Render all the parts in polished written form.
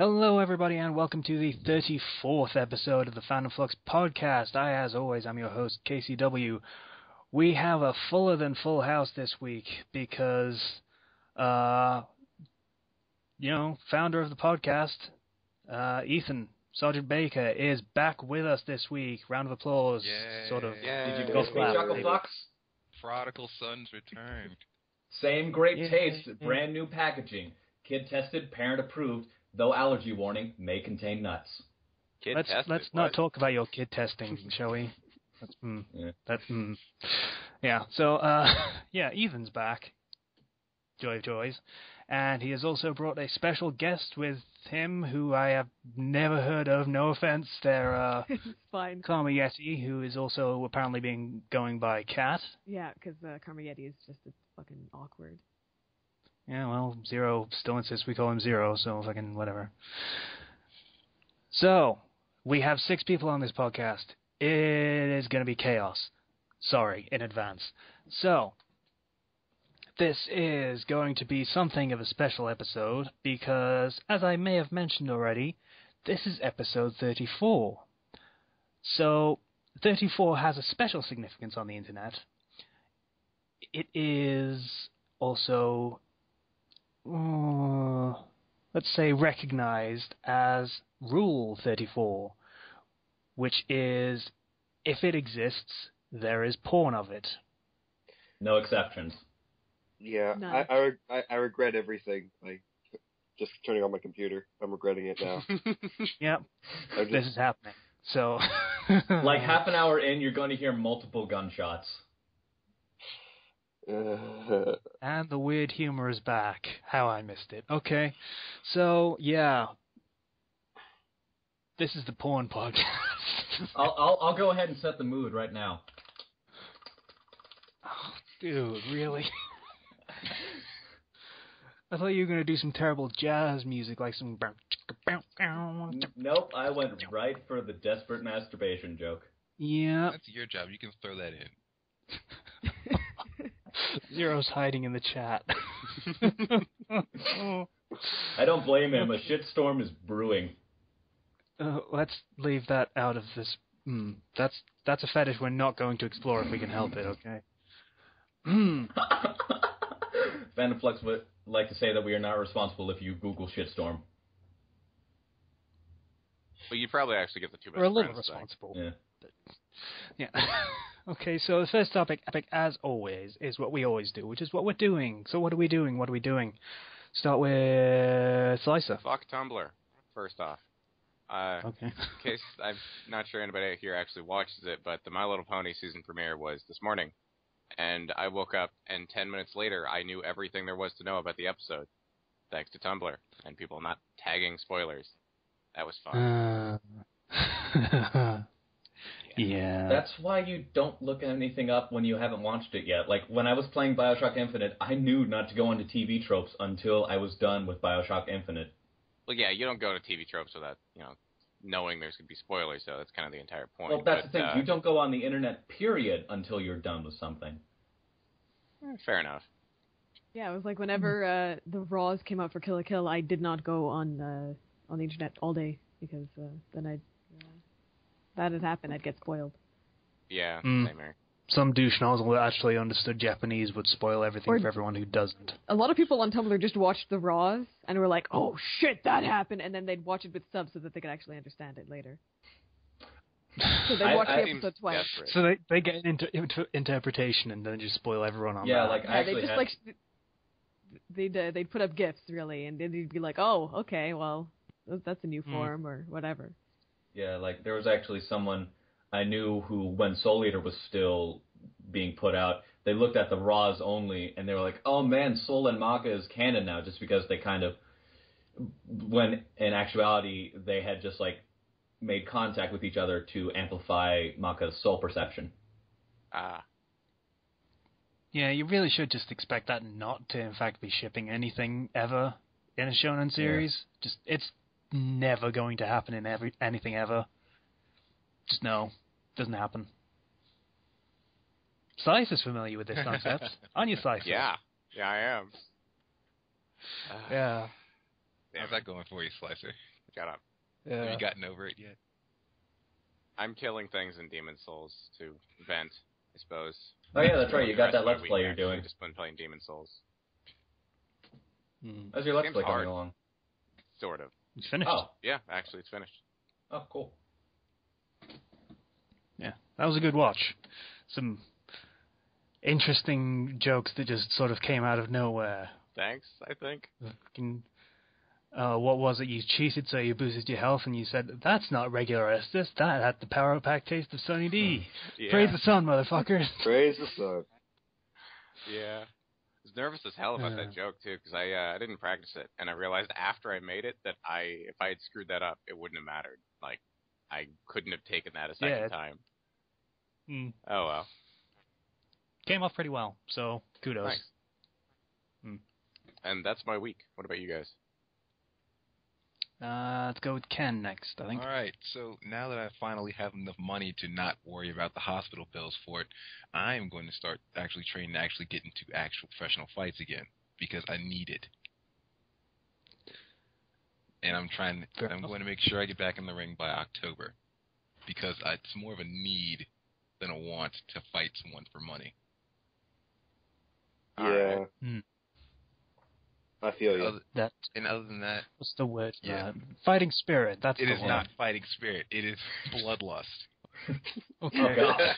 Hello, everybody, and welcome to the 34th episode of the Fandom Flux podcast. As always, I'm your host, KCW. We have a fuller than full house this week because, founder of the podcast, Ethan, Sergeant Baker, is back with us this week. Round of applause. Yay. Sort of. Yay. Did you miss me, Chuckle Flux? Prodigal Son's returned. Same great taste, brand new packaging. Kid tested, parent approved, though allergy warning, may contain nuts. Let's not talk about your kid testing, shall we? So, Ethan's back. Joy of joys. And he has also brought a special guest with him who I have never heard of. No offense. They're fine. Karma Yeti, who is also apparently going by Cat. Yeah, because Karma Yeti is just fucking awkward. Yeah, well, Zero still insists we call him Zero, so fucking whatever. So, we have 6 people on this podcast. It is going to be chaos. Sorry, in advance. So, this is going to be something of a special episode because, as I may have mentioned already, this is episode 34. So, 34 has a special significance on the internet. It is also, let's say, recognized as Rule 34, which is, if it exists, there is porn of it. No exceptions. Yeah, Nice. I regret everything. Like, just turning on my computer, I'm regretting it now. Yep, this is happening. So, Like half an hour in, you're going to hear multiple gunshots. and the weird humor is back. How I missed it. Okay, so yeah, this is the porn podcast. I'll go ahead and set the mood right now. Oh, dude, really? I thought you were going to do some terrible jazz music, like some... Nope, I went right for the desperate masturbation joke. Yeah. That's your job. You can throw that in. Zero's hiding in the chat. I don't blame him. A shitstorm is brewing. Let's leave that out of this. That's a fetish we're not going to explore if we can help it, okay? Fandom Flux would like to say that we are not responsible if you Google shitstorm. Well, you probably actually get the two best We're a little friends responsible. Yeah. Yeah. Okay, so the first topic, as always, is what we always do, which is what we're doing. So what are we doing? Start with Slicer. Fuck Tumblr, first off. Okay. In case I'm not sure anybody here actually watches it, but the My Little Pony season premiere was this morning. And I woke up, and 10 minutes later, I knew everything there was to know about the episode, thanks to Tumblr, and people not tagging spoilers. That was fun. Yeah. That's why you don't look anything up when you haven't watched it yet. Like, when I was playing Bioshock Infinite, I knew not to go into TV tropes until I was done with Bioshock Infinite. Well, yeah, you don't go to TV tropes without, knowing there's going to be spoilers, so that's kind of the entire point. Well, that's the thing. You don't go on the internet, period, until you're done with something. Fair enough. Yeah, it was like whenever the Raws came out for Kill la Kill, I did not go on the internet all day because then that had happened. I'd get spoiled. Yeah, same here. Some douche nozzle that actually understood Japanese would spoil everything for everyone who doesn't. A lot of people on Tumblr just watched the Raws and were like, "Oh shit, that happened," and then they'd watch it with subs so that they could actually understand it later. So they watch the episode twice. So they get into interpretation and then just spoil everyone on that. Yeah, like they just they'd put up GIFs really, and they'd be like, "Oh, okay, well, that's a new form or whatever." Yeah, like there was actually someone I knew who, when Soul Eater was still being put out, they looked at the Raws only, and they were like, "Oh man, Soul and Maka is canon now," just because they kind of, when in actuality they had just like made contact with each other to amplify Maka's soul perception. Yeah, you really should just expect that not to, in fact, be shipping anything ever in a shonen series. Yeah. Just, it's never going to happen in anything ever. Just no, doesn't happen. Slice is familiar with this concept. Aren't you, Slice? Yeah, I am. Yeah. How's that going for you, Slicer? Shut up. Have you gotten over it yet? I'm killing things in Demon Souls to vent, I suppose. Oh yeah, that's right. You got that The rest Let's of my Play week, you're actually, doing. Just been playing Demon Souls. How's your Let's Game's Play coming hard. along? Sort of. It's finished. Oh. Yeah, actually, it's finished. Oh, cool. Yeah, that was a good watch. Some interesting jokes that just sort of came out of nowhere. Thanks, I think. Fucking, what was it? You cheated so you boosted your health, and you said, that's not regular Estus. That had the power pack taste of Sunny D. Yeah. Praise the sun, motherfuckers. Praise the sun. Yeah. I was nervous as hell about that joke, too, because I didn't practice it, and I realized after I made it that if I had screwed that up, it wouldn't have mattered. Like, I couldn't have taken that a second time. Oh, well. Came off pretty well, so kudos. Nice. And that's my week. What about you guys? Let's go with Ken next, I think. All right, so now that I finally have enough money to not worry about the hospital bills for it, I am going to start actually training to actually get into actual professional fights again, because I need it. And I'm going to make sure I get back in the ring by October, because it's more of a need than a want to fight someone for money. Yeah. I feel you. And other than that, What's the word? Yeah. Fighting spirit. That's it the is one. not fighting spirit. It is bloodlust. Okay. Oh, God.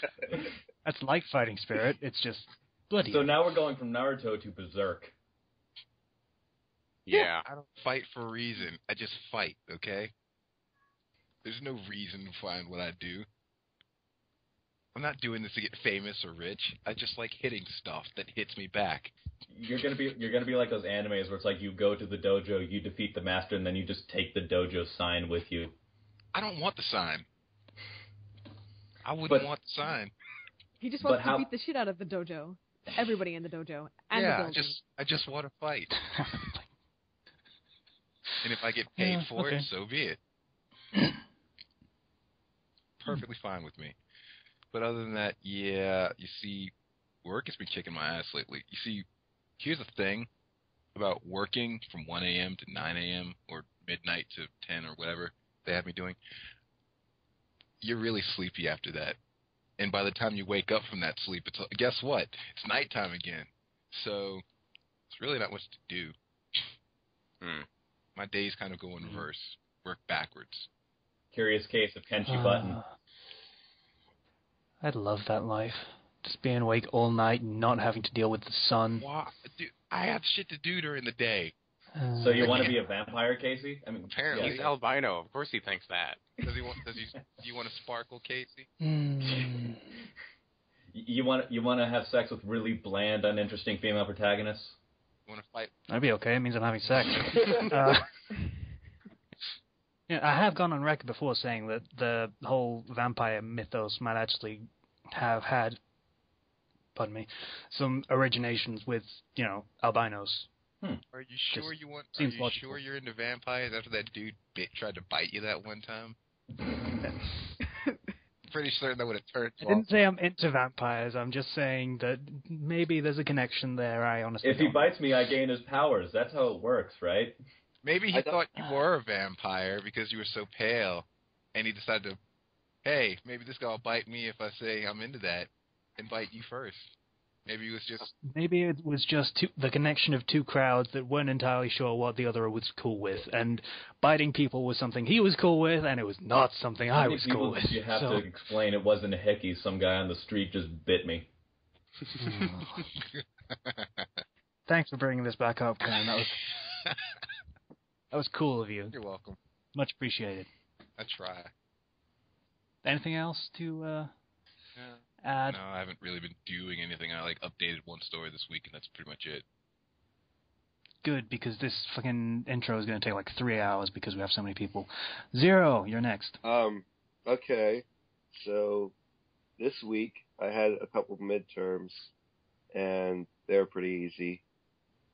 That's like fighting spirit. It's just bloody. So now we're going from Naruto to Berserk. Yeah. I don't fight for a reason. I just fight, okay? There's no reason behind what I do. I'm not doing this to get famous or rich. I just like hitting stuff that hits me back. You're gonna be like those animes where it's like you go to the dojo, you defeat the master, and then you just take the dojo sign with you. I don't want the sign. I wouldn't want the sign. He just wants to beat the shit out of the dojo. Everybody in the dojo. And the building. I just want to fight. And if I get paid for it, so be it. Perfectly fine with me. But other than that, yeah, you see, work has been kicking my ass lately. You see, here's the thing about working from 1 a.m. to 9 a.m. or midnight to 10 or whatever they have me doing. You're really sleepy after that. And by the time you wake up from that sleep, guess what? It's nighttime again. So it's really not much to do. My days kind of go in reverse, work backwards. Curious case of Kenchi Button. I'd love that life. Just being awake all night and not having to deal with the sun. Wow, dude, I have shit to do during the day. So you want to be a vampire, Casey? I mean, apparently he's albino. Of course he thinks that. Do you want to sparkle, Casey? You want to have sex with really bland, uninteresting female protagonists? You want to fight? That'd be okay. It means I'm having sex. Yeah, I have gone on record before saying that the whole vampire mythos might actually have had, pardon me, some originations with, albinos. Are you sure you're into vampires after that dude tried to bite you that one time? Pretty certain that would have turned you I didn't say I'm into vampires. I'm just saying that maybe there's a connection there. I honestly If he bites me, I gain his powers. That's how it works, right? Maybe he thought you were a vampire because you were so pale, and he decided to, hey, maybe this guy will bite me if I say I'm into that, and bite you first. Maybe it was just the connection of two crowds that weren't entirely sure what the other was cool with, and biting people was something he was cool with, and it was not something I was cool with. You have to explain it wasn't a hickey. Some guy on the street just bit me. Thanks for bringing this back up, Ken. That was cool of you. You're welcome. Much appreciated. I try. Anything else to add? No, I haven't really been doing anything. I updated one story this week, and that's pretty much it. Good, because this fucking intro is going to take 3 hours because we have so many people. Zero, you're next. Okay. So this week I had a couple midterms, and they were pretty easy.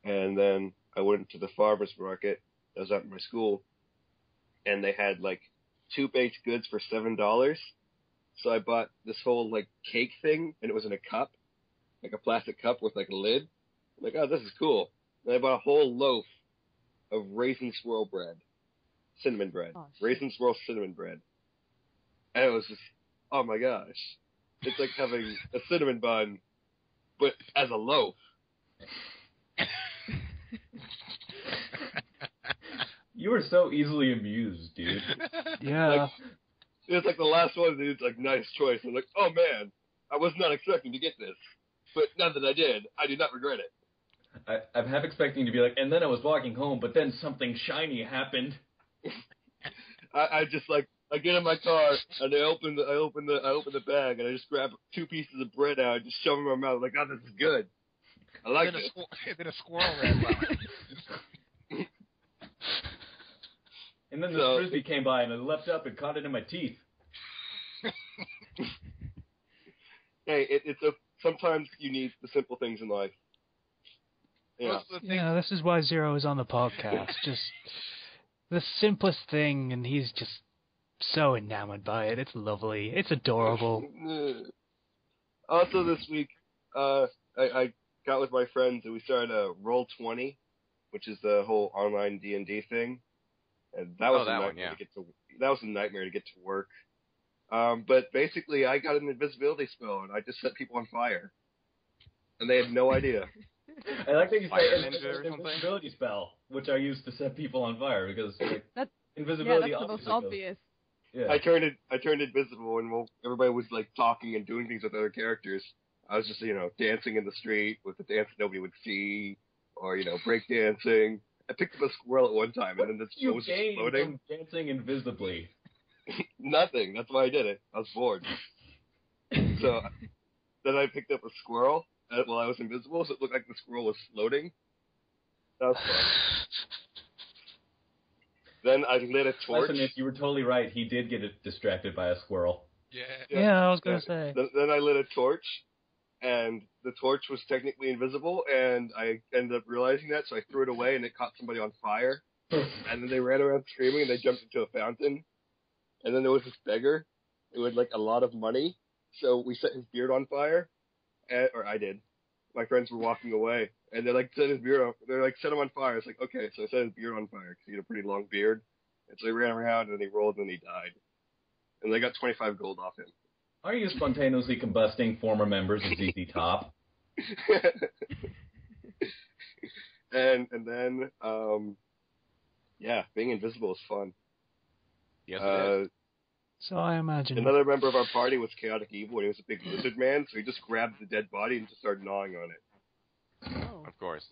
And then I went to the farmer's market that was at my school, and they had 2 baked goods for $7. So I bought this whole cake thing, and it was in a cup, a plastic cup with a lid. I'm like, oh, this is cool. And I bought a whole loaf of raisin swirl bread. cinnamon bread. Oh, shit. Raisin Swirl cinnamon bread. And it was just, oh my gosh. It's like having a cinnamon bun, but as a loaf. You were so easily amused, dude. Yeah. Like, it's like the last one, dude. It's like, nice choice. I'm like, oh man, I was not expecting to get this. But now that I did, I do not regret it. I'm half expecting to be like, and then I was walking home, but then something shiny happened. I just like, I get in my car and I open the bag and I just grab 2 pieces of bread out and just shove them in my mouth. I'm like, oh, this is good. I like it. Then a squirrel ran by. And then the frisbee came by and I leapt up and caught it in my teeth. Hey, sometimes you need the simple things in life. Yeah. Yeah, this is why Zero is on the podcast. Just the simplest thing, and he's just so enamored by it. It's lovely. It's adorable. Also this week, I got with my friends and we started a Roll20, which is the whole online D&D thing. And that was that was a nightmare to get to work. But basically, I got an invisibility spell, and I just set people on fire. And they had no idea. I like that you Fire say ninja or an something? invisibility spell, which I used to set people on fire, because like, Yeah, invisibility that's the most obvious. Yeah. I turned invisible, and while everybody was like talking and doing things with other characters, I was just, dancing in the street with the dance that nobody would see, or, break dancing. I picked up a squirrel at one time, and then the squirrel was gained exploding. from dancing invisibly? Nothing. That's why I did it. I was bored. So then I picked up a squirrel while I was invisible, so it looked like the squirrel was floating. That was fun. Then I lit a torch. Listen, you were totally right. He did get distracted by a squirrel. Yeah, I was going to say. Then I lit a torch, and the torch was technically invisible, and I ended up realizing that, so I threw it away, and it caught somebody on fire. And then they ran around screaming, and they jumped into a fountain. And then there was this beggar who had, a lot of money, so we set his beard on fire. Or I did. My friends were walking away, and they're set his beard on. They're set him on fire. It's like, okay, so I set his beard on fire because he had a pretty long beard. And so he ran around, and then he rolled, and then he died. And they got 25 gold off him. Are you spontaneously combusting former members of ZZ Top? and then, being invisible is fun. Yes, it is. So I imagine. Another member of our party was Chaotic Evil, and he was a big lizard man, so he just grabbed the dead body and just started gnawing on it. Oh. Of course.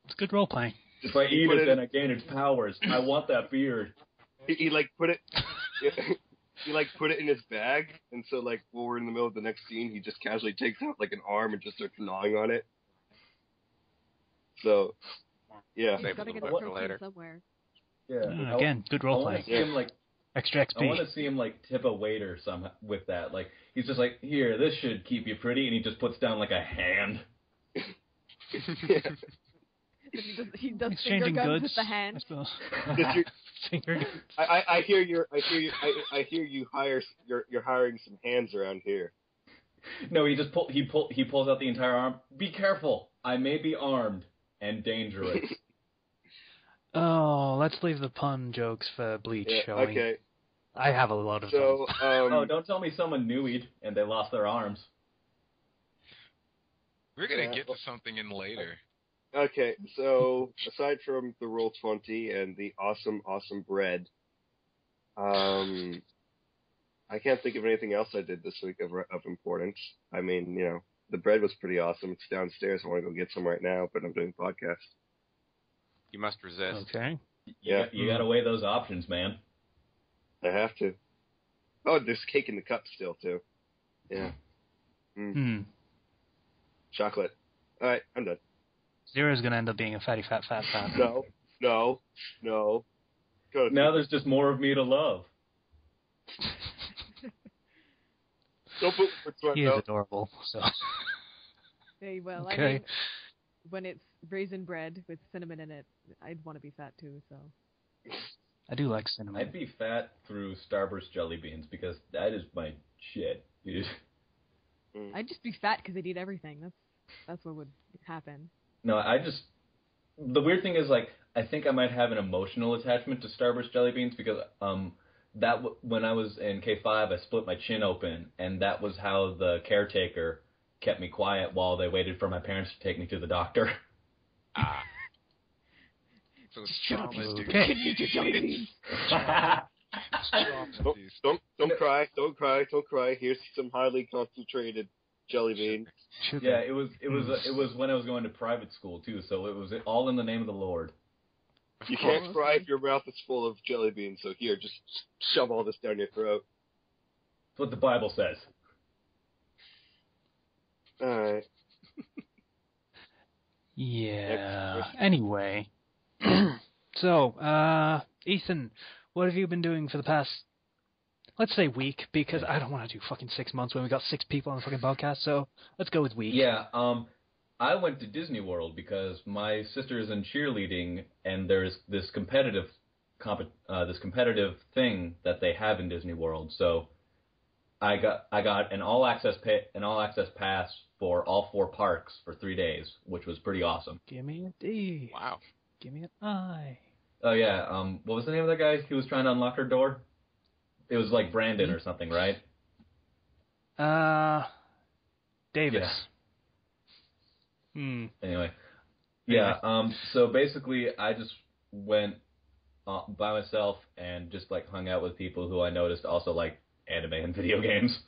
It's good role playing. If I eat it, then I gain its powers. I want that beard. He put it. He put it in his bag, and so when we're in the middle of the next scene, he just casually takes out an arm and just starts gnawing on it. So, yeah. He's got to get a Save a little bit for protein later. somewhere. Yeah. Again, good role I want playing. to see him Extra I want XP. to see him tip a waiter with that. He's just here, this should keep you pretty, and he just puts down a hand. He does Exchanging finger guns goods. with the hand. I suppose. You're Finger guns. I hear you you're hiring some hands around here. No, he just he pulls out the entire arm. Be careful, I may be armed and dangerous. Oh, let's leave the pun jokes for Bleach showing. Okay. I have a lot of So, Oh, don't tell me someone nuied and they lost their arms. We're going to get to something in later. okay, so aside from the Roll20 and the awesome bread, I can't think of anything else I did this week of importance. I mean, the bread was pretty awesome. It's downstairs. I want to go get some right now, but I'm doing a podcast. You must resist. Okay. Yeah. You gotta weigh those options, man. I have to. Oh, there's cake in the cup still, too. Yeah. Chocolate. All right, I'm done. Zero's going to end up being a fatty fat. No. Go Now there's just more of me to love. Don't put words in my He is mouth. adorable. So. Hey, well, Okay. I mean, when it's raisin bread with cinnamon in it, I'd want to be fat too. So. I do like cinnamon. I'd be fat through Starburst jelly beans because that is my shit, dude. I'd just be fat because I'd eat everything. That's what would happen. No, the weird thing is, like, I think I might have an emotional attachment to Starburst jelly beans because when I was in K5, I split my chin open, and that was how the caretaker kept me quiet while they waited for my parents to take me to the doctor. Ah. So it's trauma, dude. Okay. Don't cry. Here's some highly concentrated jelly beans. Yeah, it was when I was going to private school too, so it was all in the name of the Lord. You can't cry if your mouth is full of jelly beans, so here, just shove all this down your throat. That's what the Bible says. Alright. Yeah. Anyway. So, Ethan, what have you been doing for the past, let's say, week? Because I don't want to do fucking 6 months when we got 6 people on the fucking podcast, so let's go with week. Yeah, I went to Disney World because my sister is in cheerleading, and there's this competitive thing that they have in Disney World. So I got an all access pass for all 4 parks for 3 days, which was pretty awesome. Give me a D. Wow. Give me an I. Oh yeah, what was the name of that guy who was trying to unlock her door? It was like Brandon or something, right? Davis. Yeah. Anyway, Yeah. so basically, I just went by myself and just like hung out with people who I noticed also like anime and video games,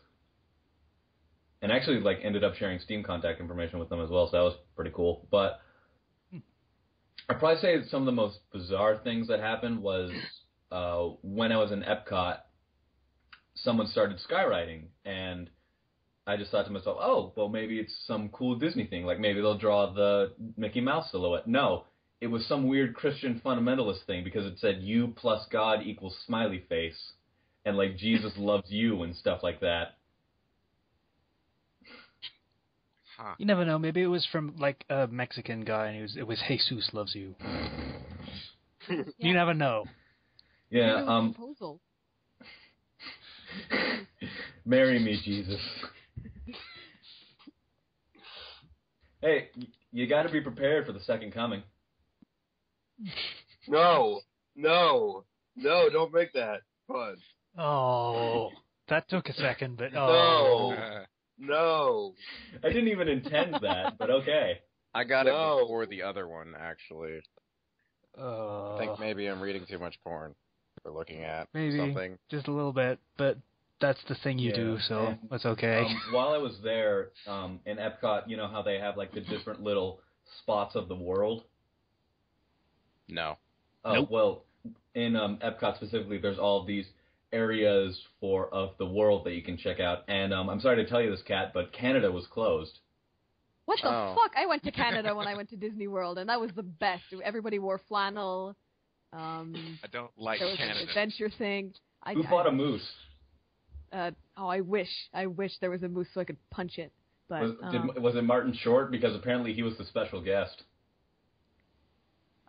and actually like ended up sharing Steam contact information with them as well. So that was pretty cool. But I'd probably say some of the most bizarre things that happened was when I was in Epcot, someone started skywriting, and I just thought to myself, oh, well, maybe it's some cool Disney thing. Like, maybe they'll draw the Mickey Mouse silhouette. No, it was some weird Christian fundamentalist thing because it said you plus God equals smiley face. And, like, Jesus loves you and stuff like that. Huh. You never know. Maybe it was from, like, a Mexican guy, and it was Jesus loves you. You never know. Yeah, Proposal. marry me, Jesus. Hey, you got to be prepared for the second coming. No, don't make that fun. Oh, that took a second, but oh. No. I didn't even intend that, but okay. I got it before the other one, actually. I think Oh. maybe I'm reading too much porn for looking at Maybe something. just a little bit, but that's the thing you do, so and, that's okay. While I was there, in Epcot, you know how they have like the different little spots of the world? No. Oh, Nope. well, in Epcot specifically, there's all these areas of the world that you can check out. And I'm sorry to tell you this, Kat, but Canada was closed. What the Oh. fuck? I went to Canada when I went to Disney World, and that was the best. Everybody wore flannel. I don't like There was an Canada. adventure thing. Who fought a moose? I wish there was a moose so I could punch it. But Was it Martin Short? Because apparently he was the special guest.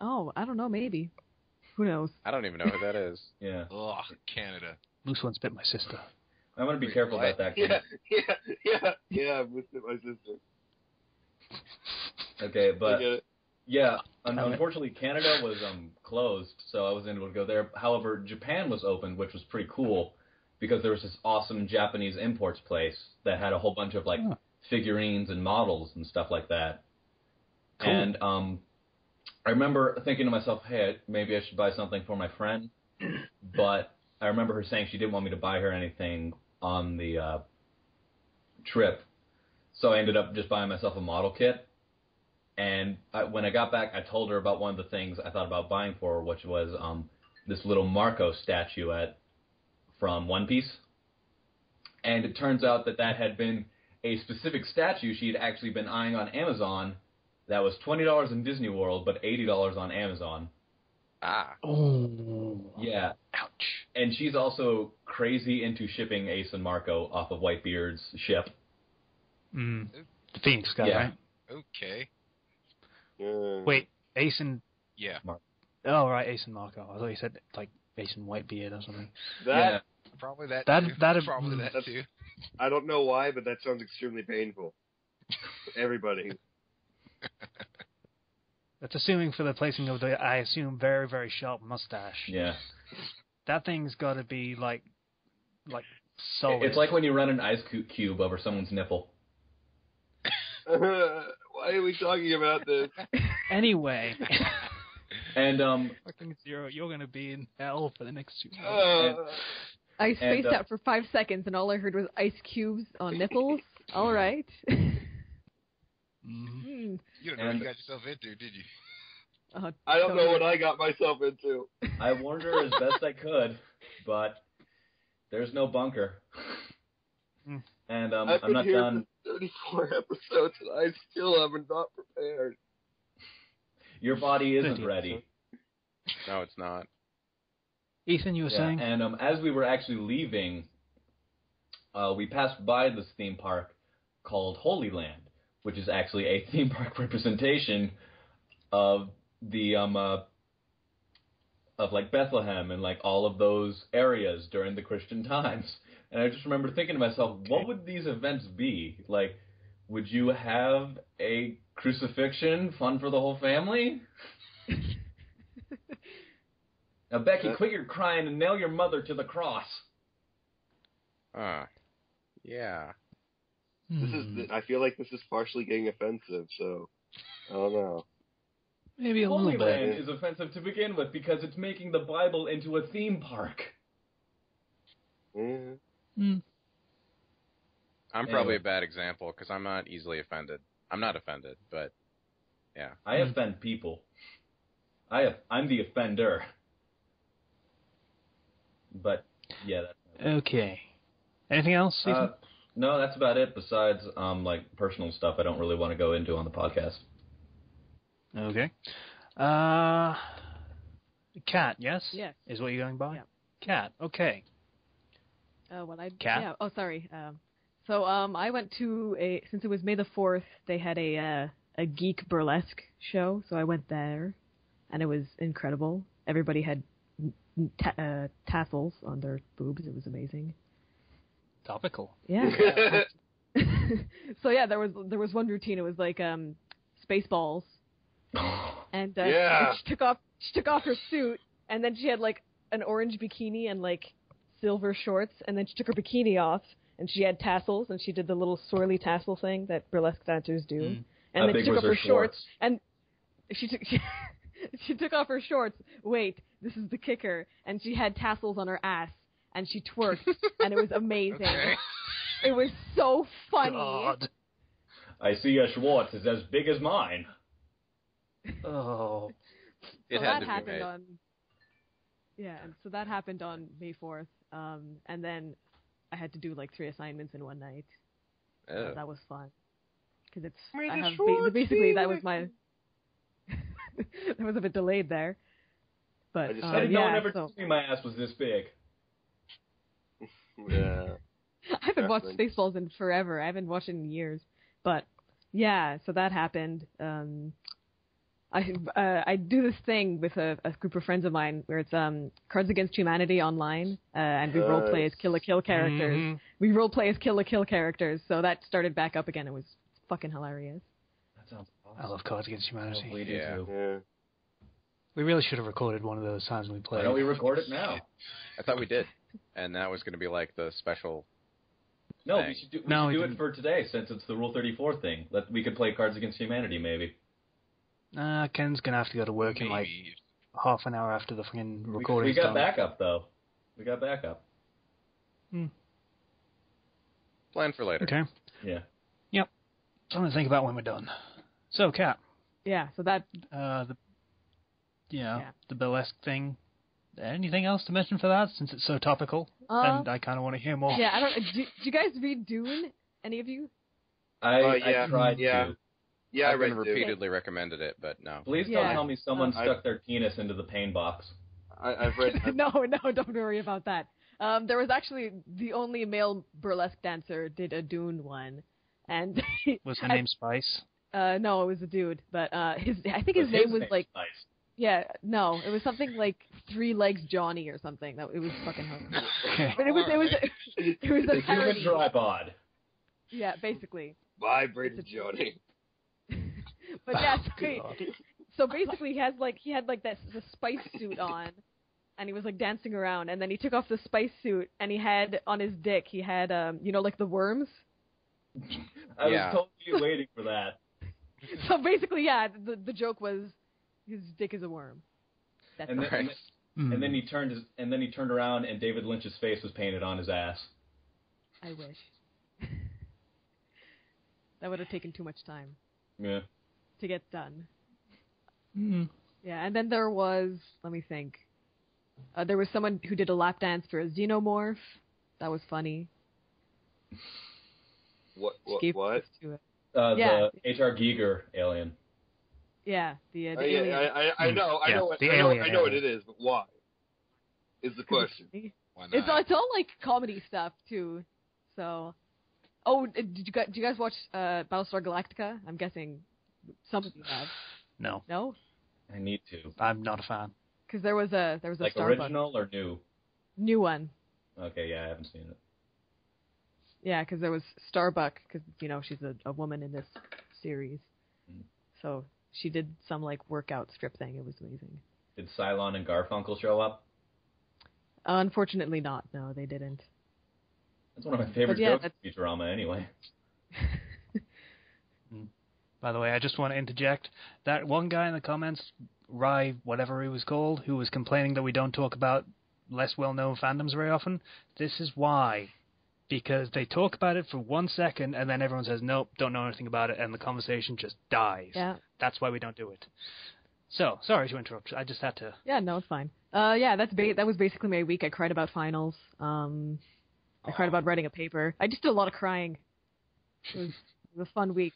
I don't know. Maybe. Who knows? I don't even know who that is. Yeah. Ugh, Canada. Moose once bit my sister. I want to be Wait, careful what? about that. Yeah, I missed it, my sister. Okay, I but get it. yeah, unfortunately Canada was closed, so I wasn't able to go there. However, Japan was open, which was pretty cool because there was this awesome Japanese imports place that had a whole bunch of like figurines and models and stuff like that. Cool. And I remember thinking to myself, hey, maybe I should buy something for my friend. But I remember her saying she didn't want me to buy her anything on the trip. So I ended up just buying myself a model kit. And when I got back, I told her about one of the things I thought about buying for her, which was this little Marco statuette from One Piece. And it turns out that had been a specific statue she had actually been eyeing on Amazon that was $20 in Disney World, but $80 on Amazon. Ah. Oh. Yeah. Ouch. And she's also crazy into shipping Ace and Marco off of Whitebeard's ship. The Phoenix guy, Yeah. right? Okay. Wait, Ace and... Yeah. Oh, right, Ace and Marco. I thought you said, like, Ace and Whitebeard or something. Yeah. Probably that That- too. that- Probably that that's- too. I don't know why, but that sounds extremely painful. Everybody. That's assuming for the placing of the, I assume, very, very sharp mustache. Yeah. That thing's got to be, like solid. It's like when you run an ice cube over someone's nipple. Why are we talking about this? Anyway. And, Fucking Zero, you're going to be in hell for the next 2 months. I spaced out for 5 seconds, and all I heard was ice cubes on nipples. All right. Mm-hmm. You don't know what you got yourself into, did you? I don't know what I got myself into. I warned her as best I could, but there's no bunker. And I've I'm been not here done. for 34 episodes, and I still am not prepared. Your body isn't ready. No, it's not. Ethan, you were saying? And as we were actually leaving, we passed by this theme park called Holy Land, which is actually a theme park representation of the of like Bethlehem and like all of those areas during the Christian times. And I just remember thinking to myself, what would these events be? Like, would you have a crucifixion, fun for the whole family? Now, Becky, quit your crying and nail your mother to the cross. Yeah. I feel like this is partially getting offensive, so I don't know. Maybe a Holy little bit. Land is offensive to begin with because it's making the Bible into a theme park. Yeah. I'm probably a bad example because I'm not easily offended. I'm not offended, but yeah. I offend people. I'm the offender. But yeah, that's Okay. Anything else, Ethan? no, that's about it. Besides, like personal stuff, I don't really want to go into on the podcast. Okay. Cat, yes? Yes. Is what you're going by? Yeah. Cat, okay. Cat? Yeah. Oh, sorry. So I went to since it was May the 4th, they had a geek burlesque show, so I went there, and it was incredible. Everybody had tassels on their boobs. It was amazing. Topical. Yeah. So yeah, there was one routine. It was like Spaceballs, and she took off her suit, and then she had like an orange bikini and like silver shorts, and then she took her bikini off, and she had tassels, and she did the little swirly tassel thing that burlesque dancers do, and then she took off her shorts, and she took off her shorts. Wait, this is the kicker, and she had tassels on her ass, and she twerked, and it was amazing. Okay. It was so funny. God. I see your Schwartz is as big as mine. Oh. It So had that to be happened made. on. Yeah, and so that happened on May 4th, and then I had to do like 3 assignments in one night. Ew. That was fun because basically that was my. That was a bit delayed there, but I didn't know one ever told me my ass was this big. Yeah. I haven't watched Definitely. Spaceballs in forever. I haven't watched it in years, but yeah, so that happened. I do this thing with a group of friends of mine where it's Cards Against Humanity online, and we role play as Kill la Kill characters. Mm-hmm. We role play as Kill la Kill characters, so that started back up again. It was fucking hilarious. That sounds awesome. I love Cards Against Humanity. We do Yeah. too. Yeah. We really should have recorded one of those times when we Why played. don't we record it now? I thought we did, and that was going to be like the special. No, Thing. we should do, No, we it didn't. for today since it's the Rule 34 thing. We could play Cards Against Humanity maybe. Ken's gonna have to go to work in like Maybe. half an hour after the fucking recording. We got backup though. We got backup. Plan for later. Okay. Yeah. Something to think about when we're done. So, Kat, Yeah, so that the Yeah. the burlesque thing. Anything else to mention for that, since it's so topical? And I kind of want to hear more. yeah, I don't. Do you guys read Dune? Any of you? I tried yeah. to. Yeah, I I've been read Dune. repeatedly recommended it, but no. Please Yeah. don't tell me someone I've- stuck their penis into the pain box. I've read. No, don't worry about that. There was actually the only male burlesque dancer did a Dune one, and Was her name Spice? no, it was a dude, but I think his But name was name's like nice. yeah, no, it was something like 3 Legs Johnny or something. That it was fucking hilarious. Okay. But it was a The human parody. tripod. Yeah, basically. Vibrated Johnny. But yeah, God. So basically, he had this the spice suit on, and he was like dancing around, and then he took off the spice suit, and he had on his dick like the worms. I was totally waiting for that. So basically, yeah, the joke was his dick is a worm. That's and then he turned around, and David Lynch's face was painted on his ass. I wish. That would have taken too much time. Yeah. To get done. Mm. Yeah, and then there was, let me think. There was someone who did a lap dance for a xenomorph. That was funny. What? To it. The H.R. Giger alien. Yeah, the Yeah, alien. I know what it is, but why? Is the question. Why not? It's all like comedy stuff too. So, do you guys watch Battlestar Galactica? I'm guessing some of you have. No. No? I need to. I'm not a fan. Because there was a like Starbucks. Original or new? New one. Okay, yeah, I haven't seen it. Yeah, because there was Starbuck, because she's a woman in this series, so she did some like workout strip thing. It was amazing. Did Cylon and Garfunkel show up? Unfortunately, not. No, they didn't. That's one of my favorite jokes in Futurama, anyway. By the way, I just want to interject. That one guy in the comments, Rye, whatever he was called, who was complaining that we don't talk about less well-known fandoms very often, this is why. Because they talk about it for 1 second, and then everyone says, nope, don't know anything about it, and the conversation just dies. Yeah. That's why we don't do it. So, sorry to interrupt. I just had to... Yeah, no, it's fine. Yeah, that was basically my week. I cried about finals. I cried about writing a paper. I just did a lot of crying. It was a fun week.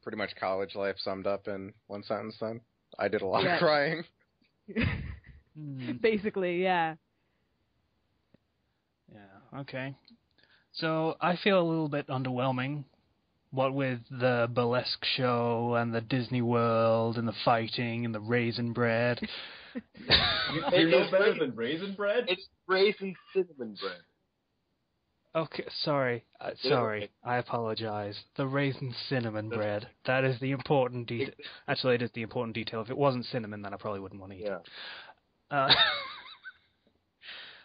Pretty much college life summed up in one sentence then. I did a lot of crying. Basically, yeah. Yeah, okay. So, I feel a little bit underwhelming. What with the burlesque show and the Disney World and the fighting and the raisin bread. You know better than raisin bread? It's raisin cinnamon bread. Okay, sorry. I apologize. The raisin cinnamon bread. That is the important detail. Actually, it is the important detail. If it wasn't cinnamon, then I probably wouldn't want to eat it.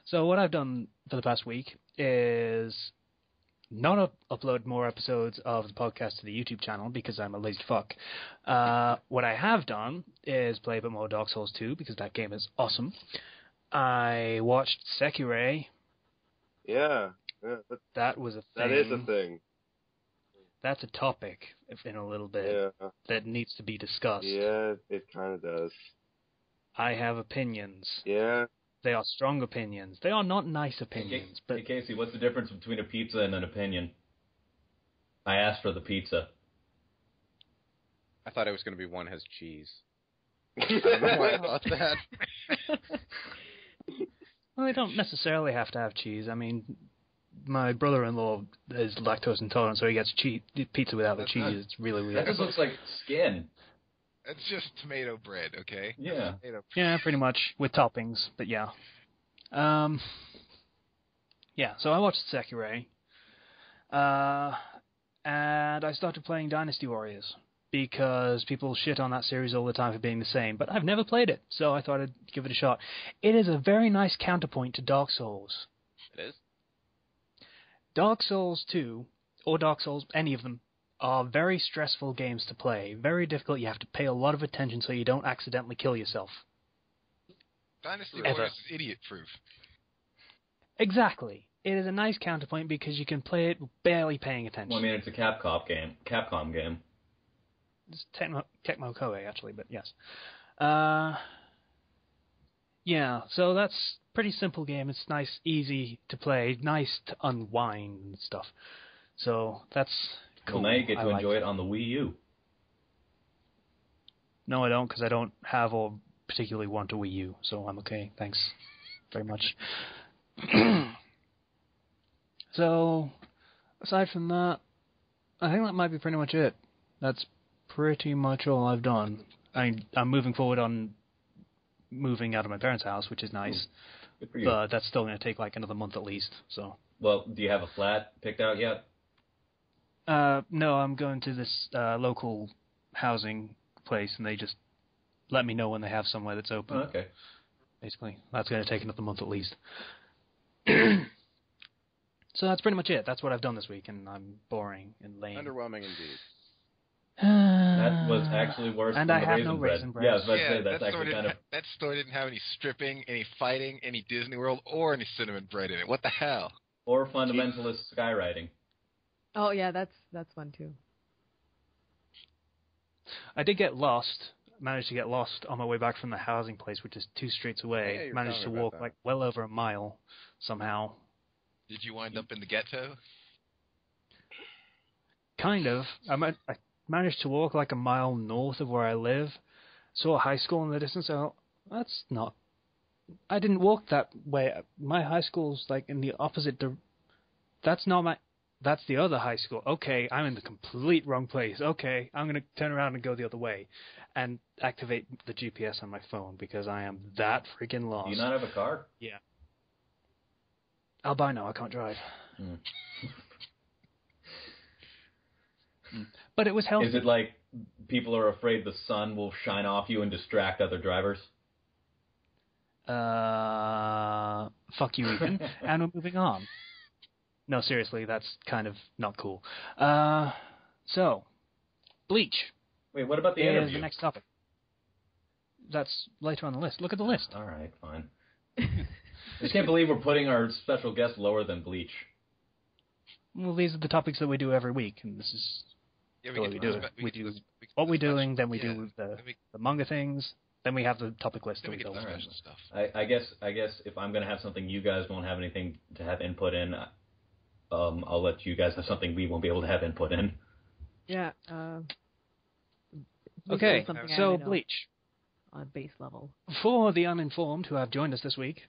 So what I've done for the past week is not upload more episodes of the podcast to the YouTube channel because I'm a lazy fuck. What I have done is play a bit more Dark Souls 2 because that game is awesome. I watched Sekiro. Yeah, that was a thing. That is a thing. That's a topic in a little bit that needs to be discussed. Yeah, it kind of does. I have opinions. Yeah. They are strong opinions. They are not nice opinions. Hey, Casey, what's the difference between a pizza and an opinion? I asked for the pizza. I thought it was going to be one has cheese. I don't know why I thought that. Well, they don't necessarily have to have cheese. I mean, my brother-in-law is lactose intolerant, so he gets pizza without the cheese. It's really weird. That just looks like skin. It's just tomato bread, okay? Yeah. Yeah, pretty much, with toppings, but yeah. Yeah, so I watched Sekiro, and I started playing Dynasty Warriors, because people shit on that series all the time for being the same, but I've never played it, so I thought I'd give it a shot. It is a very nice counterpoint to Dark Souls. It is? Dark Souls 2, or Dark Souls, any of them, are very stressful games to play. Very difficult. You have to pay a lot of attention so you don't accidentally kill yourself. Dynasty Warriors is idiot-proof. Exactly. It is a nice counterpoint because you can play it barely paying attention. Well, I mean, it's a Capcom game. It's Tecmo Koei, actually, but yes. Yeah, so that's a pretty simple game. It's nice, easy to play, nice to unwind and stuff. So that's cool. Well, now you get to enjoy it on the Wii U. No, I don't, because I don't have or particularly want a Wii U, so I'm okay. Thanks very much. So, aside from that, I think that might be pretty much it. That's pretty much all I've done. I'm moving forward on moving out of my parents' house, which is nice. Good for you. But that's still going to take like another month at least. So. Well, do you have a flat picked out yet? No, I'm going to this local housing place, and they just let me know when they have somewhere that's open. Oh, okay. Basically, that's going to take another month at least. So that's pretty much it. That's what I've done this week, and I'm boring and lame. Underwhelming indeed. That was actually worse and than I the have raisin no bread. raisin bread. Yeah, I was about to Yeah, say, that's actually kind of... that store didn't have any stripping, any fighting, any Disney World, or any cinnamon bread in it. What the hell? Or fundamentalist skywriting. Oh yeah, that's fun too. I did get lost. Managed to get lost on my way back from the housing place, which is 2 streets away. Yeah, you were Managed to telling me walk about that. like well over a mile somehow. Did you wind up in the ghetto? Kind of. I managed to walk like a mile north of where I live. Saw a high school in the distance. So that's not. I didn't walk that way. My high school's like in the opposite. That's not my. That's the other high school. Okay, I'm in the complete wrong place. Okay, I'm gonna turn around and go the other way, and activate the GPS on my phone because I am that freaking lost. Do you not have a car? Yeah. Albino, I can't drive. But it was healthy. Is it like people are afraid the sun will shine off you and distract other drivers? Fuck you, Ethan. And we're moving on. No, seriously, that's kind of not cool. So, Bleach Wait, what about the is interview? the next topic. That's later on the list. Look at the list. All right, fine. I just can't believe we're putting our special guest lower than Bleach. Well, these are the topics that we do every week, and this is Yeah, the way we do it. We do what we're doing, then we do the manga things, then we have the topic list. Then we that get we the go special over. stuff. I guess if I'm going to have something you guys won't have anything to have input in, I'll let you guys have something we won't be able to have input in. Yeah. Okay, something I so already know Bleach. on a base level. For the uninformed who have joined us this week,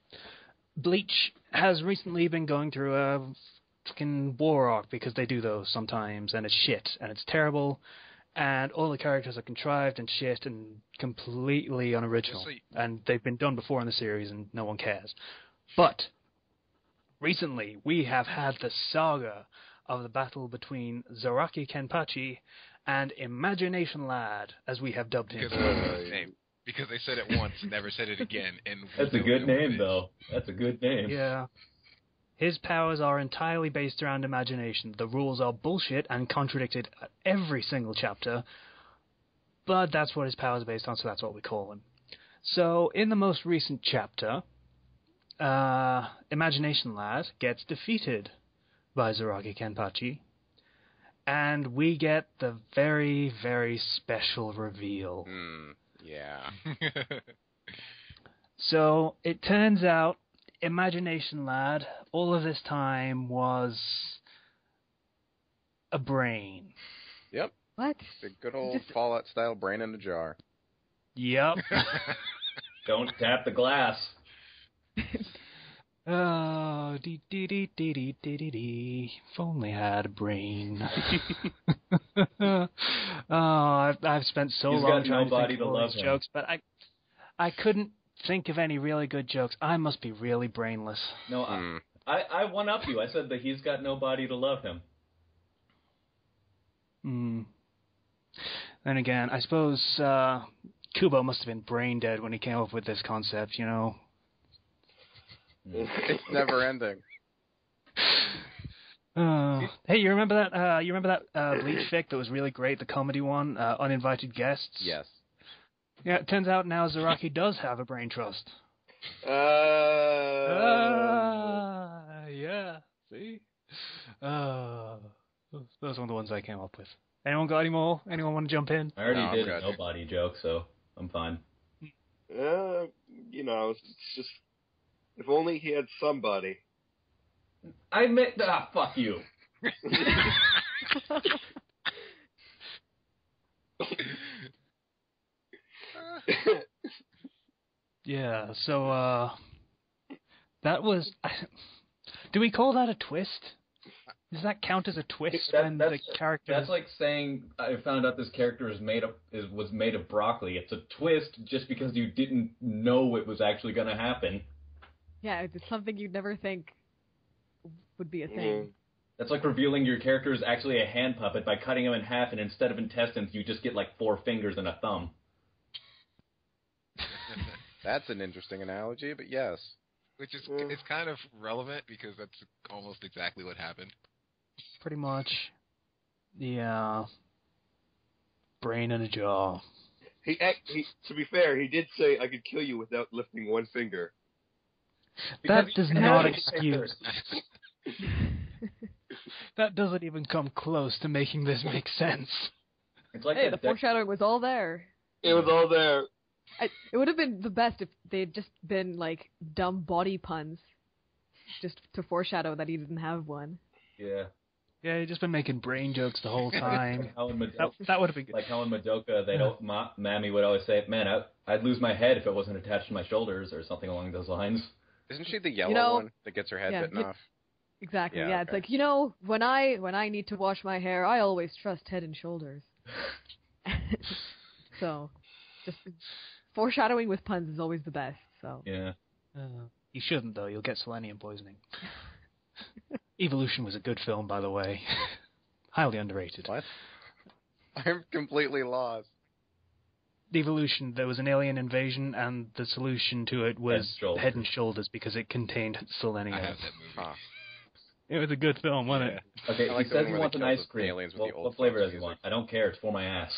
Bleach has recently been going through a fucking war arc because they do those sometimes, and it's shit, and it's terrible, and all the characters are contrived and shit and completely unoriginal, and they've been done before in the series and no one cares. But recently we have had the saga of the battle between Zaraki Kenpachi and Imagination Lad, as we have dubbed him. Because they said it once, never said it again. And That's a good name, though. That's a good name. Yeah. His powers are entirely based around imagination. The rules are bullshit and contradicted at every single chapter, but that's what his powers are based on, so that's what we call him. So, in the most recent chapter, Imagination Lad gets defeated by Zaraki Kenpachi, and we get the very, very special reveal. Yeah. So, it turns out Imagination Lad, all of this time, was a brain. Yep. What? The good old Fallout-style brain in a jar. Yep. Don't tap the glass. Oh, dee dee dee dee dee dee dee dee. If only I had a brain. I've spent so He's long got trying to nobody think of to all love these him. jokes, but I couldn't think of any really good jokes. I must be really brainless. No, I one-up you. I said that he's got nobody to love him. Then again, I suppose Kubo must have been brain dead when he came up with this concept, you know. It's never ending. Hey, you remember that? Bleach fic that was really great, the comedy one, Uninvited Guests? Yes. Yeah, it turns out now Zaraki does have a brain trust. Yeah. See? Those are the ones I came up with. Anyone got any more? Anyone want to jump in? I already No, did I'm a good. nobody joke, so I'm fine. You know, it's just if only he had somebody. I meant fuck you. Yeah, so, that was... Do we call that a twist? Does that count as a twist when the character... That's like saying I found out this character was made of broccoli. It's a twist just because you didn't know it was actually going to happen. Yeah, it's something you'd never think would be a thing. That's like revealing your character is actually a hand puppet by cutting him in half, and instead of intestines, you just get like 4 fingers and a thumb. That's an interesting analogy, but yes. Which is it's kind of relevant because that's almost exactly what happened. Pretty much. Yeah. Brain and a jaw. He, to be fair, he did say, I could kill you without lifting one finger. That does not excuse. That doesn't even come close to making this make sense. It's like Hey, the foreshadowing was all there. It was all there. It would have been the best if they'd just been, like, dumb body puns. Just to foreshadow that he didn't have one. Yeah. Yeah, he'd just been making brain jokes the whole time. That would have been good. Like how in Madoka, Mammy would always say, man, I'd lose my head if it wasn't attached to my shoulders, or something along those lines. Isn't she the yellow one that gets her head bitten off? Exactly, Yeah, It's like, when I need to wash my hair, I always trust Head and Shoulders. So, just foreshadowing with puns is always the best, so. Yeah. You shouldn't, though. You'll get selenium poisoning. Evolution was a good film, by the way. Highly underrated. What? I'm completely lost. Evolution, there was an alien invasion, and the solution to it was Head and Shoulders because it contained selenium. I have that movie. Huh. It was a good film, wasn't it? Okay, I like he says the he one wants where an they ice kill the cream. aliens with the old What flavor folks does he music. want? I don't care, it's for my ass.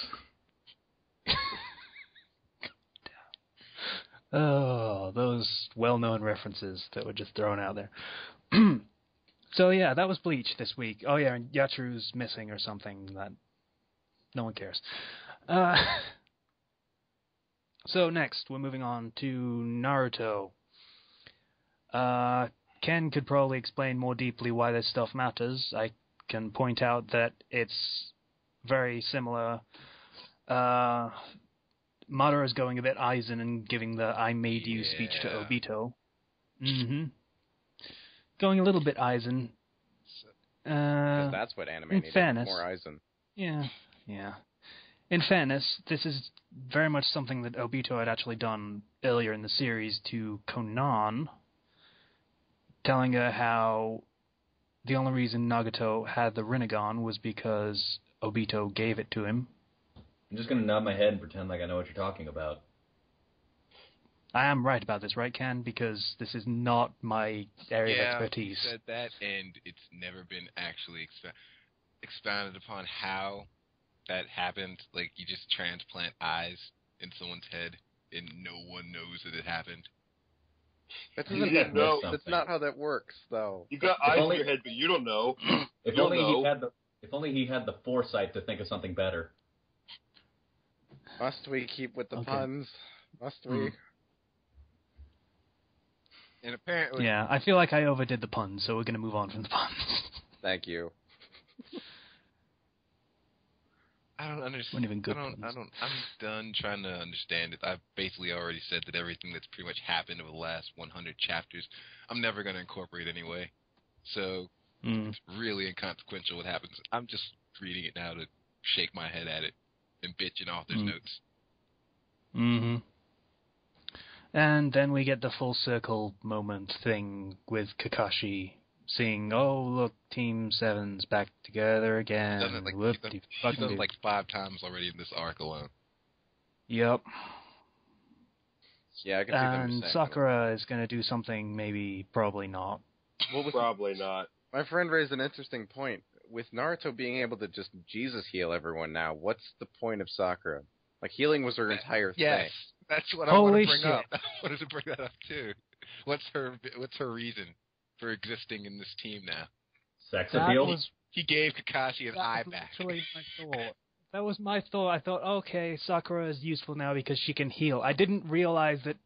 Oh, those well-known references that were just thrown out there. So yeah, that was Bleach this week. Oh yeah, and Yachiru's missing or something. That no one cares. So next, we're moving on to Naruto. Ken could probably explain more deeply why this stuff matters. I can point out that it's very similar. Madara is going a bit Aizen and giving the I made you speech to Obito. Mm-hmm. Going a little bit Aizen. Because that's what anime needed, fairness, more Aizen. Yeah. In fairness, this is very much something that Obito had actually done earlier in the series to Konan, telling her how the only reason Nagato had the Rinnegan was because Obito gave it to him. I'm just going to nod my head and pretend like I know what you're talking about. I am right about this, right, Ken? Because this is not my area of expertise. Yeah, you said that, and it's never been actually expounded upon how that happened. Like, you just transplant eyes in someone's head, and no one knows that it happened. That You doesn't didn't know. That's not how that works, though. You got eyes in your head, but you don't know. If only he had the foresight to think of something better. Must we keep with the puns? Must we? And apparently... Yeah, I feel like I overdid the puns, so we're going to move on from the puns. Thank you. I don't understand. I'm done trying to understand it. I've basically already said that everything that's pretty much happened over the last 100 chapters, I'm never going to incorporate anyway. So it's really inconsequential what happens. I'm just reading it now to shake my head at it and bitch in author's notes. Mm-hmm. And then we get the full circle moment thing with Kakashi seeing, oh, look, Team 7's back together again. He does it like 5 times already in this arc alone. Yep. Yeah, I can see them saying. And Sakura is going to do something, maybe, probably not. Probably not. My friend raised an interesting point. With Naruto being able to just Jesus heal everyone now, what's the point of Sakura? Like, healing was her entire thing. Yes, that's what I want to bring up. I wanted to bring that up, too. What's her reason for existing in this team now? Sex appeal? He gave Kakashi his eye back. Actually, my thought. That was my thought. I thought, okay, Sakura is useful now because she can heal. I didn't realize that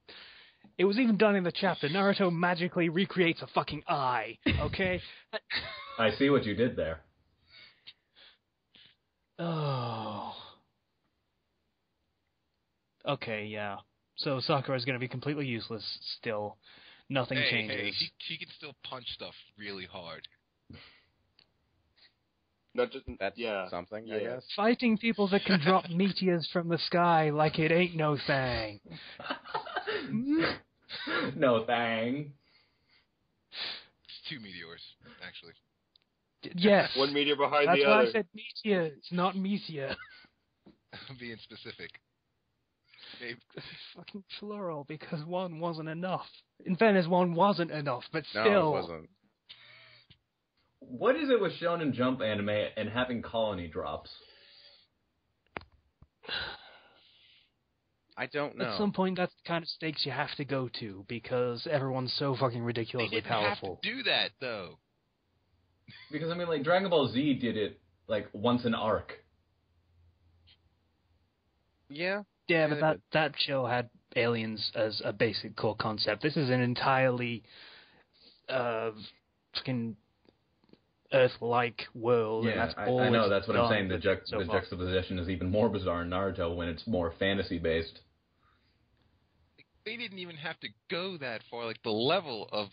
it was even done in the chapter. Naruto magically recreates a fucking eye, okay? I see what you did there. Oh. Okay, yeah. So Sakura is going to be completely useless still. Nothing changes. Hey, she can still punch stuff really hard. That's something, I guess. Fighting people that can drop meteors from the sky like it ain't no thing. No thing. It's 2 meteors, actually. Yes. One meteor behind That's the why other. I said meteor. It's not meteor. I'm being specific. Maybe. Fucking plural, because one wasn't enough. In fairness, one wasn't enough, but still. No, it wasn't. What is it with Shonen Jump anime and having colony drops? I don't know. At some point, that's the kind of stakes you have to go to, because everyone's so fucking They ridiculously didn't powerful. have to do that, though. Because, I mean, like, Dragon Ball Z did it, like, once an arc. Yeah. Yeah, they but did. that show had aliens as a basic core concept. This is an entirely fucking Earth-like world. and Yeah, that's I know, that's what I'm saying. The so far. juxtaposition is even more bizarre in Naruto when it's more fantasy-based. They didn't even have to go that far. Like, the level of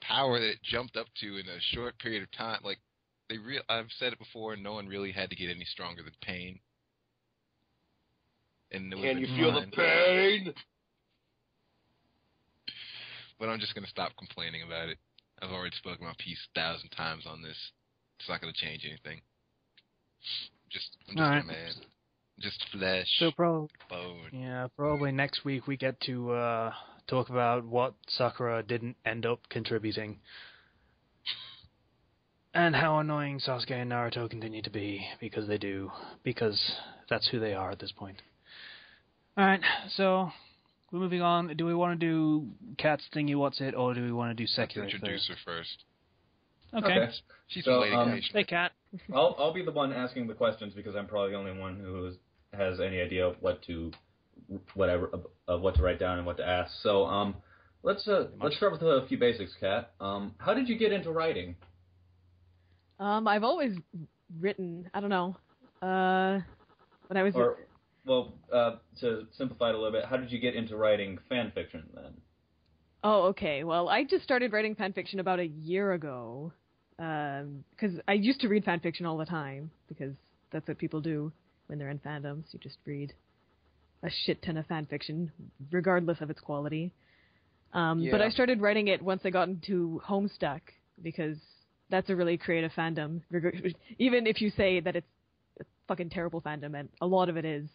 power that it jumped up to in a short period of time, like, I've said it before, no one really had to get any stronger than pain. And it Can was you feel the pain? But I'm just going to stop complaining about it. I've already spoken my piece 1,000 times on this. It's not going to change anything. I'm just Alright. a man. Just flesh, So bone. probably next week we get to talk about what Sakura didn't end up contributing. And how annoying Sasuke and Naruto continue to be, because they do. Because that's who they are at this point. Alright, so we're moving on. Do we want to do Cat's Thingy What's It, or do we want to do Let's Sekiro introduce first? her first. Okay. She's So, waiting patiently. Hey, Cat. I'll be the one asking the questions because I'm probably the only one who has any idea of what to write down and what to ask. So let's start with a few basics, Kat. How did you get into writing? I've always written. I don't know. When I was To simplify it a little bit, how did you get into writing fan fiction then? Oh, okay. Well, I just started writing fan fiction about a year ago, because I used to read fan fiction all the time, because that's what people do when they're in fandoms. You just read a shit ton of fan fiction, regardless of its quality. But I started writing it once I got into Homestuck, because that's a really creative fandom. Even if you say that it's a fucking terrible fandom, and a lot of it is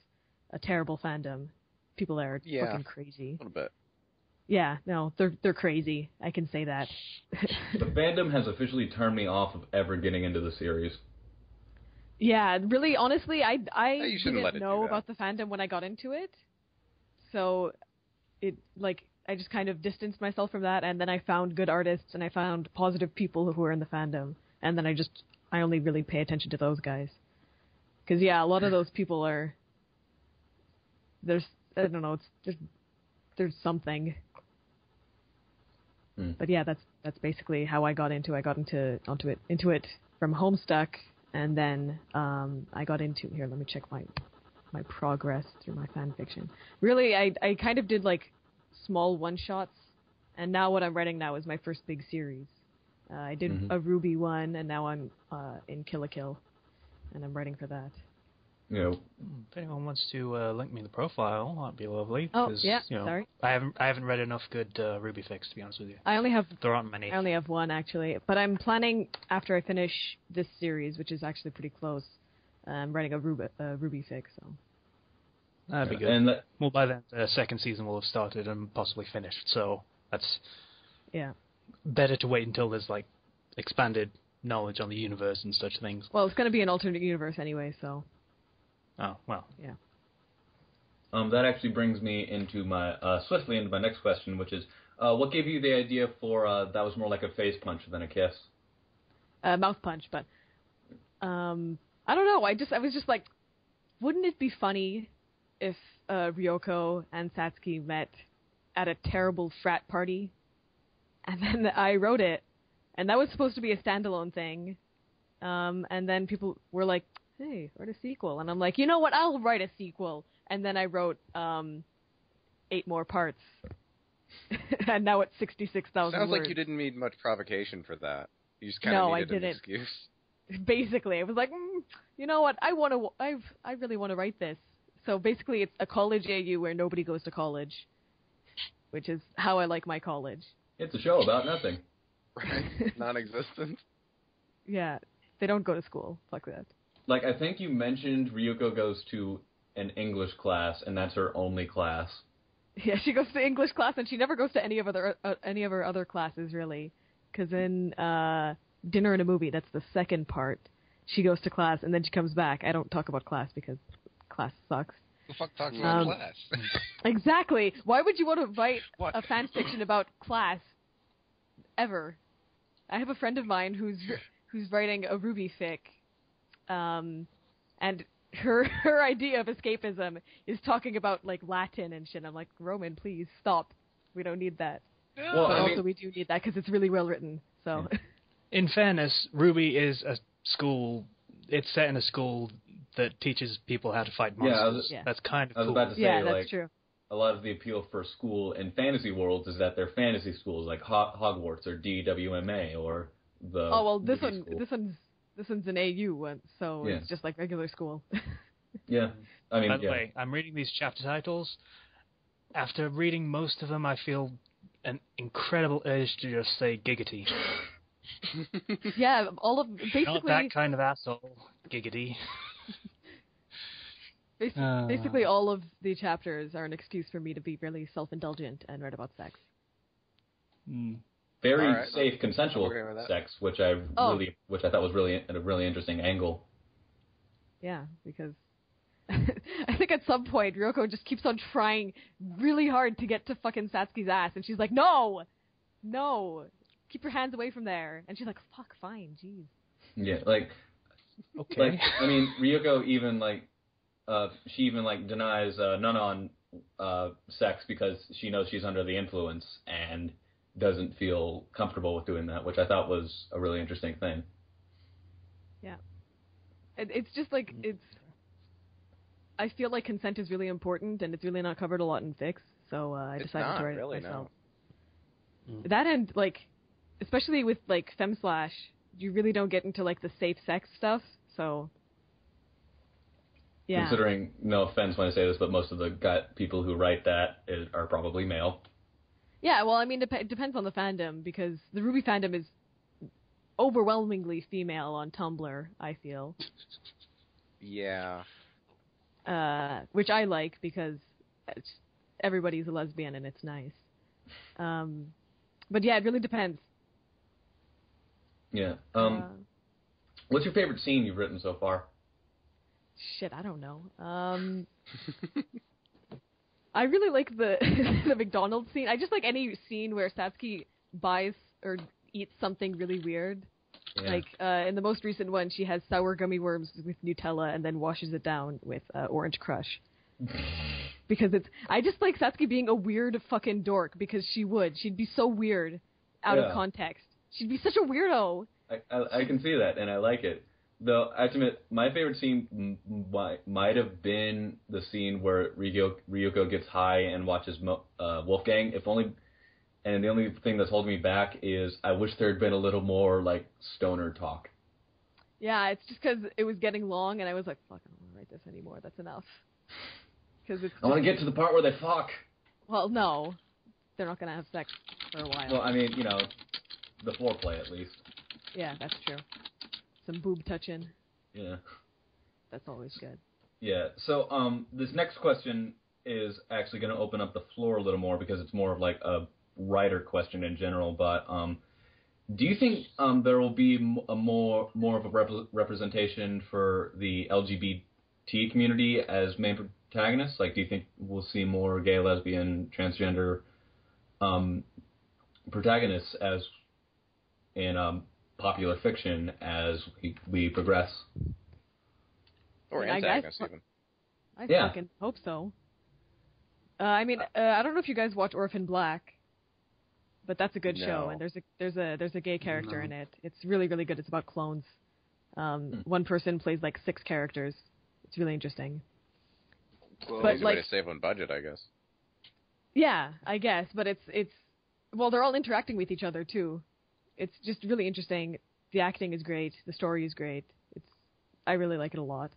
a terrible fandom, people are fucking crazy. A little bit. Yeah, no, they're crazy. I can say that. The fandom has officially turned me off of ever getting into the series. Yeah, really, honestly, I you shouldn't let didn't it know do that. about the fandom when I got into it. So, I just kind of distanced myself from that, and then I found good artists, and I found positive people who were in the fandom, and then I only really pay attention to those guys. Because, yeah, a lot of those people are, I don't know, there's something. But yeah, that's basically how I got into it from Homestuck, and then I got into here. Let me check my progress through my fan fiction. Really, I kind of did like small one shots, and now what I'm writing now is my first big series. I did a Ruby one, and now I'm in Kill la Kill, and I'm writing for that. You know, If anyone wants to link me the profile, that'd be lovely. Oh, 'cause, yeah, you know, sorry. I haven't read enough good Ruby fics, to be honest with you. I only have many. I only have one, actually. But I'm planning, after I finish this series, which is actually pretty close, I'm writing a Ruby fic, so. That'd be good. And Well, by then, the second season will have started and possibly finished, so that's Yeah. better to wait until there's, like, expanded knowledge on the universe and such things. Well, it's going to be an alternate universe anyway, so. Oh, well. Yeah. that actually brings me into swiftly into my next question, which is, what gave you the idea for that was more like a face punch than a kiss? Mouth punch, but I don't know. I was just like, wouldn't it be funny if Ryoko and Satsuki met at a terrible frat party? And then I wrote it, and that was supposed to be a standalone thing. And then people were like, "Hey, write a sequel," and I'm like, "You know what? I'll write a sequel." And then I wrote 8 more parts, and now it's 66,000 Sounds words. like you didn't need much provocation for that. You just kind No, of I needed an didn't. excuse. Basically, I was like, you know what? I really want to write this. So basically, it's a college AU where nobody goes to college, which is how I like my college. It's a show about nothing. Right? Non-existent. Yeah, they don't go to school. Fuck that. Like, I think you mentioned Ryuko goes to an English class, and that's her only class. Yeah, she goes to English class, and she never goes to any of her other classes, really. Because in Dinner and a Movie, that's the second part, she goes to class, and then she comes back. I don't talk about class, because class sucks. The fuck talks about class? Exactly. Why would you want to write a fan fiction about class ever? I have a friend of mine who's writing a Ruby fic, and her idea of escapism is talking about like Latin and shit. I'm like, Roman, please stop. We don't need that. Well, but I also mean, we do need that because it's really well written. So, in fairness, Ruby is a school. It's set in a school that teaches people how to fight monsters. That's kind of cool. I was about to say, yeah, that's like, true. A lot of the appeal for school in fantasy worlds is that they're fantasy schools, like Hogwarts or DWMA or the. Oh well, this one's an AU one, so it's just like regular school. Yeah, I mean. By the way, I'm reading these chapter titles. After reading most of them, I feel an incredible urge to just say giggity. Yeah, all of basically. Not that kind of asshole, giggity. Basically, all of the chapters are an excuse for me to be really self-indulgent and write about sex. Very safe, consensual sex, which I thought was really a really interesting angle. Yeah, because I think at some point Ryoko just keeps on trying really hard to get to fucking Satsuki's ass, and she's like, "No, keep your hands away from there." And she's like, "Fuck, fine, jeez." Yeah, like, okay. Like, I mean, Ryoko even like. She even like denies none on sex because she knows she's under the influence and doesn't feel comfortable with doing that, which I thought was a really interesting thing. Yeah, it's just like I feel like consent is really important, and it's really not covered a lot in fics, so I decided to write it myself. No. That and like, especially with like femslash, you really don't get into like the safe sex stuff, so. Yeah. Considering, no offense when I say this, but most of the people who write that are probably male. Yeah, well, I mean, it depends on the fandom, because the Ruby fandom is overwhelmingly female on Tumblr, I feel. Yeah. Which I like, because everybody's a lesbian and it's nice. But yeah, it really depends. Yeah. What's your favorite scene you've written so far? Shit, I don't know. I really like the the McDonald's scene. I just like any scene where Satsuki buys or eats something really weird. Yeah. Like in the most recent one, she has sour gummy worms with Nutella and then washes it down with Orange Crush. Because I just like Satsuki being a weird fucking dork, because she'd be so weird out of context. She'd be such a weirdo. I can see that, and I like it. Though, I have to admit, my favorite scene might have been the scene where Ryuko gets high and watches Wolfgang. And the only thing that's holding me back is I wish there had been a little more, like, stoner talk. Yeah, it's just because it was getting long, and I was like, fuck, I don't want to write this anymore. That's enough. I want to get to the part where they fuck. Well, no. They're not going to have sex for a while. Well, I mean, you know, the foreplay, at least. Yeah, that's true. Some boob touching. Yeah. That's always good. Yeah. So, this next question is actually going to open up the floor a little more, because it's more of like a writer question in general. But do you think there will be more of a representation for the LGBT community as main protagonists? Like, do you think we'll see more gay, lesbian, transgender protagonists as in popular fiction as we progress? Or antagonists, even. I fucking hope so. I mean, I don't know if you guys watch Orphan Black, but that's a good show, and there's a gay character in it. It's really, really good. It's about clones. One person plays like 6 characters. It's really interesting. Well, but easy way to save on budget, I guess. Yeah, I guess, but it's well, they're all interacting with each other too. It's just really interesting. The acting is great. The story is great. I really like it a lot.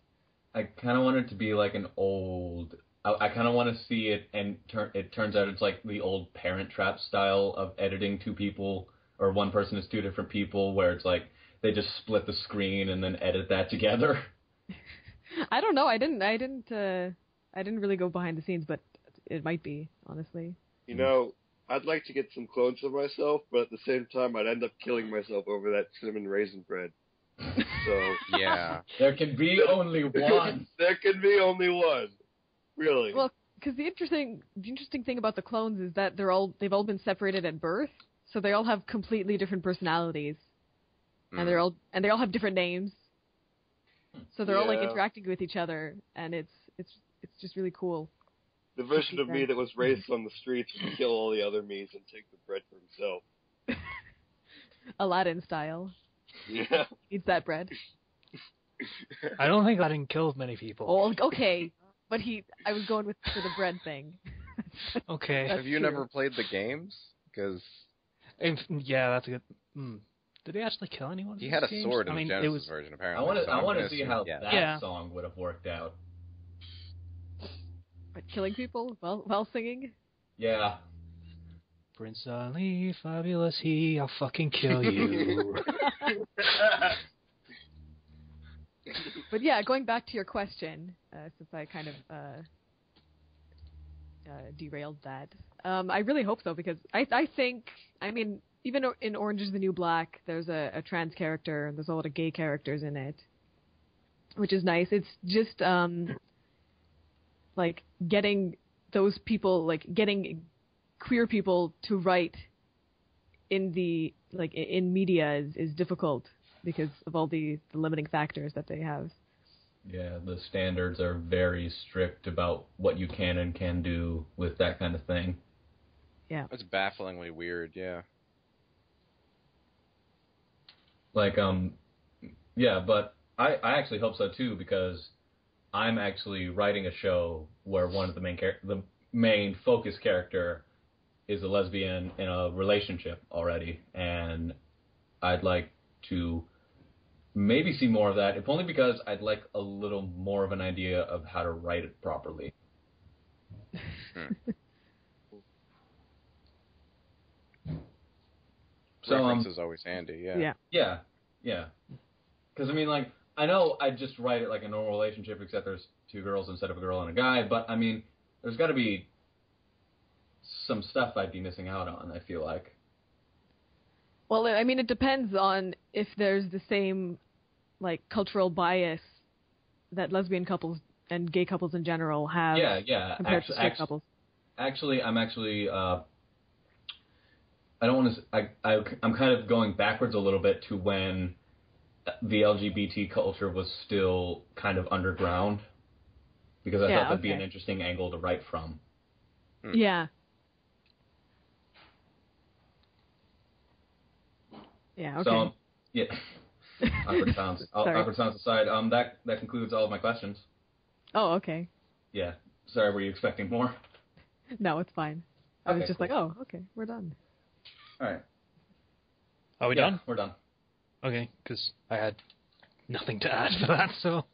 I kind of want it to be like an old. I kind of want to see it, and it turns out it's like the old Parent Trap style of editing 2 people, or one person is 2 different people, where it's like they just split the screen and then edit that together. I don't know. I didn't really go behind the scenes, but it might be, honestly. You know, I'd like to get some clones of myself, but at the same time, I'd end up killing myself over that cinnamon raisin bread. So Yeah. There can be only one. There can be only one. Really. Well, because the interesting thing about the clones is that they've all been separated at birth, so they all have completely different personalities, and they all have different names. So they're all like interacting with each other, and it's just really cool. The version of me that was raised on the streets would kill all the other me's and take the bread for himself. Aladdin style. Yeah. Eats that bread. I don't think Aladdin killed many people. Oh, okay. But I was going for the bread thing. Okay. Have you true. never played the games? Because Yeah, that's a good... Did he actually kill anyone? he had a games? sword in the Genesis it was... version, I apparently. want to see how yeah. that song would have worked out. But killing people while singing? Yeah. Prince Ali, fabulous he, I'll fucking kill you. But yeah, going back to your question, since I kind of derailed that, I really hope so, because I think, I mean, even in Orange is the New Black, there's a trans character, and there's a lot of gay characters in it, which is nice. It's just, like, getting those people, like, getting queer people to write in media is difficult because of all the limiting factors that they have. Yeah, the standards are very strict about what you can and can do with that kind of thing. Yeah. It's bafflingly weird, yeah. Like, yeah, but I actually hope so too, because I'm actually writing a show where one of the main focus character is a lesbian in a relationship already, and I'd like to maybe see more of that, if only because I'd like a little more of an idea of how to write it properly. So, reference is always handy, yeah. Yeah. Because, I mean, like, I know I'd just write it like a normal relationship, except there's two girls instead of a girl and a guy, but, I mean, there's got to be some stuff I'd be missing out on, I feel like. Well, I mean, it depends on if there's the same, like, cultural bias that lesbian couples and gay couples in general have compared to straight couples. Actually, I'm actually, I don't want to, I'm kind of going backwards a little bit to when the LGBT culture was still kind of underground, because I thought that'd be an interesting angle to write from. Yeah. Yeah, okay. So, yeah. Awkward sounds. Awkward sounds aside, that concludes all of my questions. Oh, okay. Yeah. Sorry, were you expecting more? No, it's fine. I was just like, oh, okay, we're done. All right. Are we done? We're done. Okay, because I had nothing to add to that, so...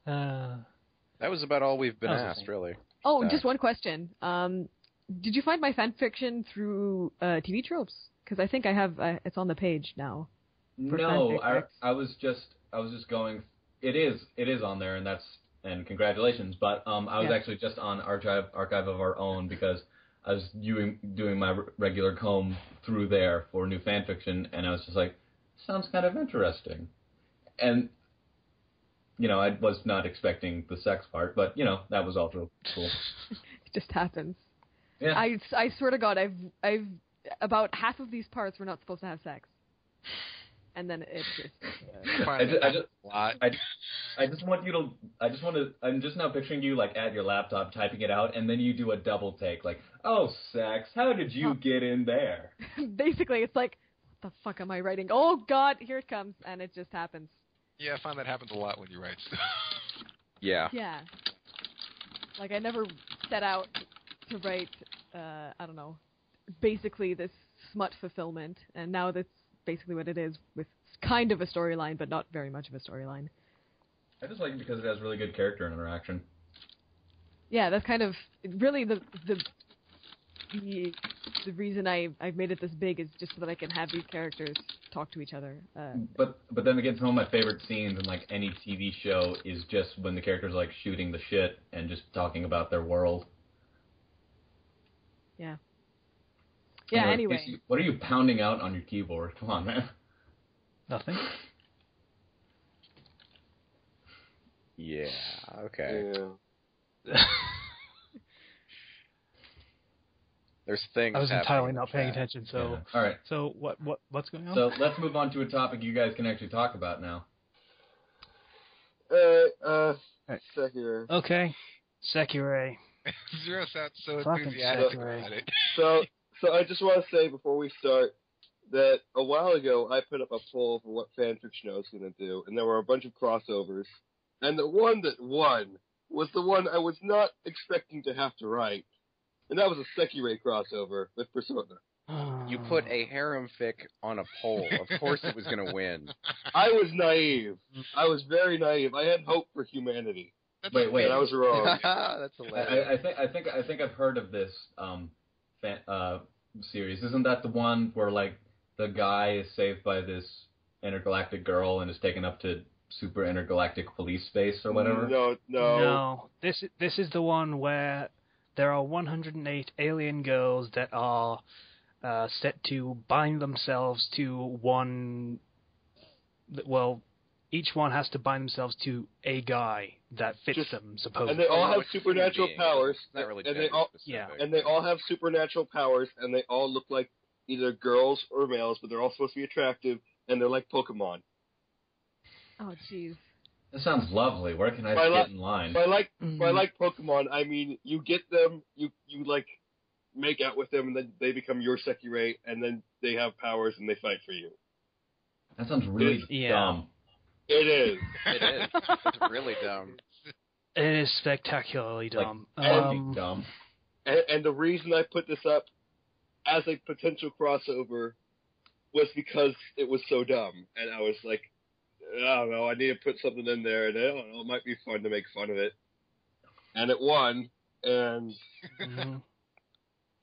That was about all we've been asked, really. Oh, just one question. Did you find my fan fiction through TV Tropes? Because I think I have. It's on the page now. No, I was just going. It is on there, and congratulations. But I was actually just on Archive of Our Own, because I was doing my regular comb through there for new fan fiction, and I was just like, sounds kind of interesting, and I was not expecting the sex part, but that was also cool. It just happens. Yeah. I swear to God, I've about half of these parts were not supposed to have sex, and then it just. I'm just now picturing you like at your laptop typing it out, and then you do a double take, like, "Oh, sex! How did you get in there?" Basically, it's like, "What the fuck am I writing? Oh God, here it comes!" And it just happens. Yeah, I find that happens a lot when you write stuff. Yeah. Yeah. Like, I never set out to write, I don't know, basically this smut fulfillment, and now that's basically what it is, with kind of a storyline, but not very much of a storyline. I just like it because it has really good character interaction. Yeah, that's kind of really the the reason I've made it this big is just so that I can have these characters talk to each other. But then again, some of my favorite scenes in like any TV show is just when the characters are like shooting the shit and just talking about their world. Yeah. Yeah. Anyway, Casey, what are you pounding out on your keyboard? Come on, man. Nothing. Yeah. Okay. Yeah. There's things. I was happening entirely in the not paying chat. attention. So, Yeah. All right. so what's going on? So let's move on to a topic you guys can actually talk about now. Sekiro. Okay, Sekiro. Zero sounds so Fucking enthusiastic Sekiro. about it. So I just want to say before we start that a while ago I put up a poll for what fanfiction I was going to do, and there were a bunch of crossovers, and the one that won was the one I was not expecting to have to write, and that was a Sekiro crossover with Persona. You put a harem fic on a poll. Of course it was going to win. I was naive. I was very naive. I had hope for humanity. Wait. And I was wrong. That's hilarious. I think I've heard of this series. Isn't that the one where like the guy is saved by this intergalactic girl and is taken up to super intergalactic police space or whatever? No. This is the one where there are 108 alien girls that are set to bind themselves to one. Well, each one has to bind themselves to a guy that fits them, supposedly. And they all have it's supernatural human beings. powers. It's not really and gender they all, specific. and they all have supernatural powers, and they all look like either girls or males, but they're all supposed to be attractive, and they're like Pokemon. oh jeez. That sounds lovely. Where can I By get in line? By like Pokemon, I mean you get them, you like make out with them, and then they become your Sekirei, and then they have powers and they fight for you. That sounds really dumb. It is. It is. It's really dumb. It is spectacularly dumb. Like, dumb. And the reason I put this up as a potential crossover was because it was so dumb, and I was like, I don't know, I need to put something in there, and I don't know, it might be fun to make fun of it. And it won, and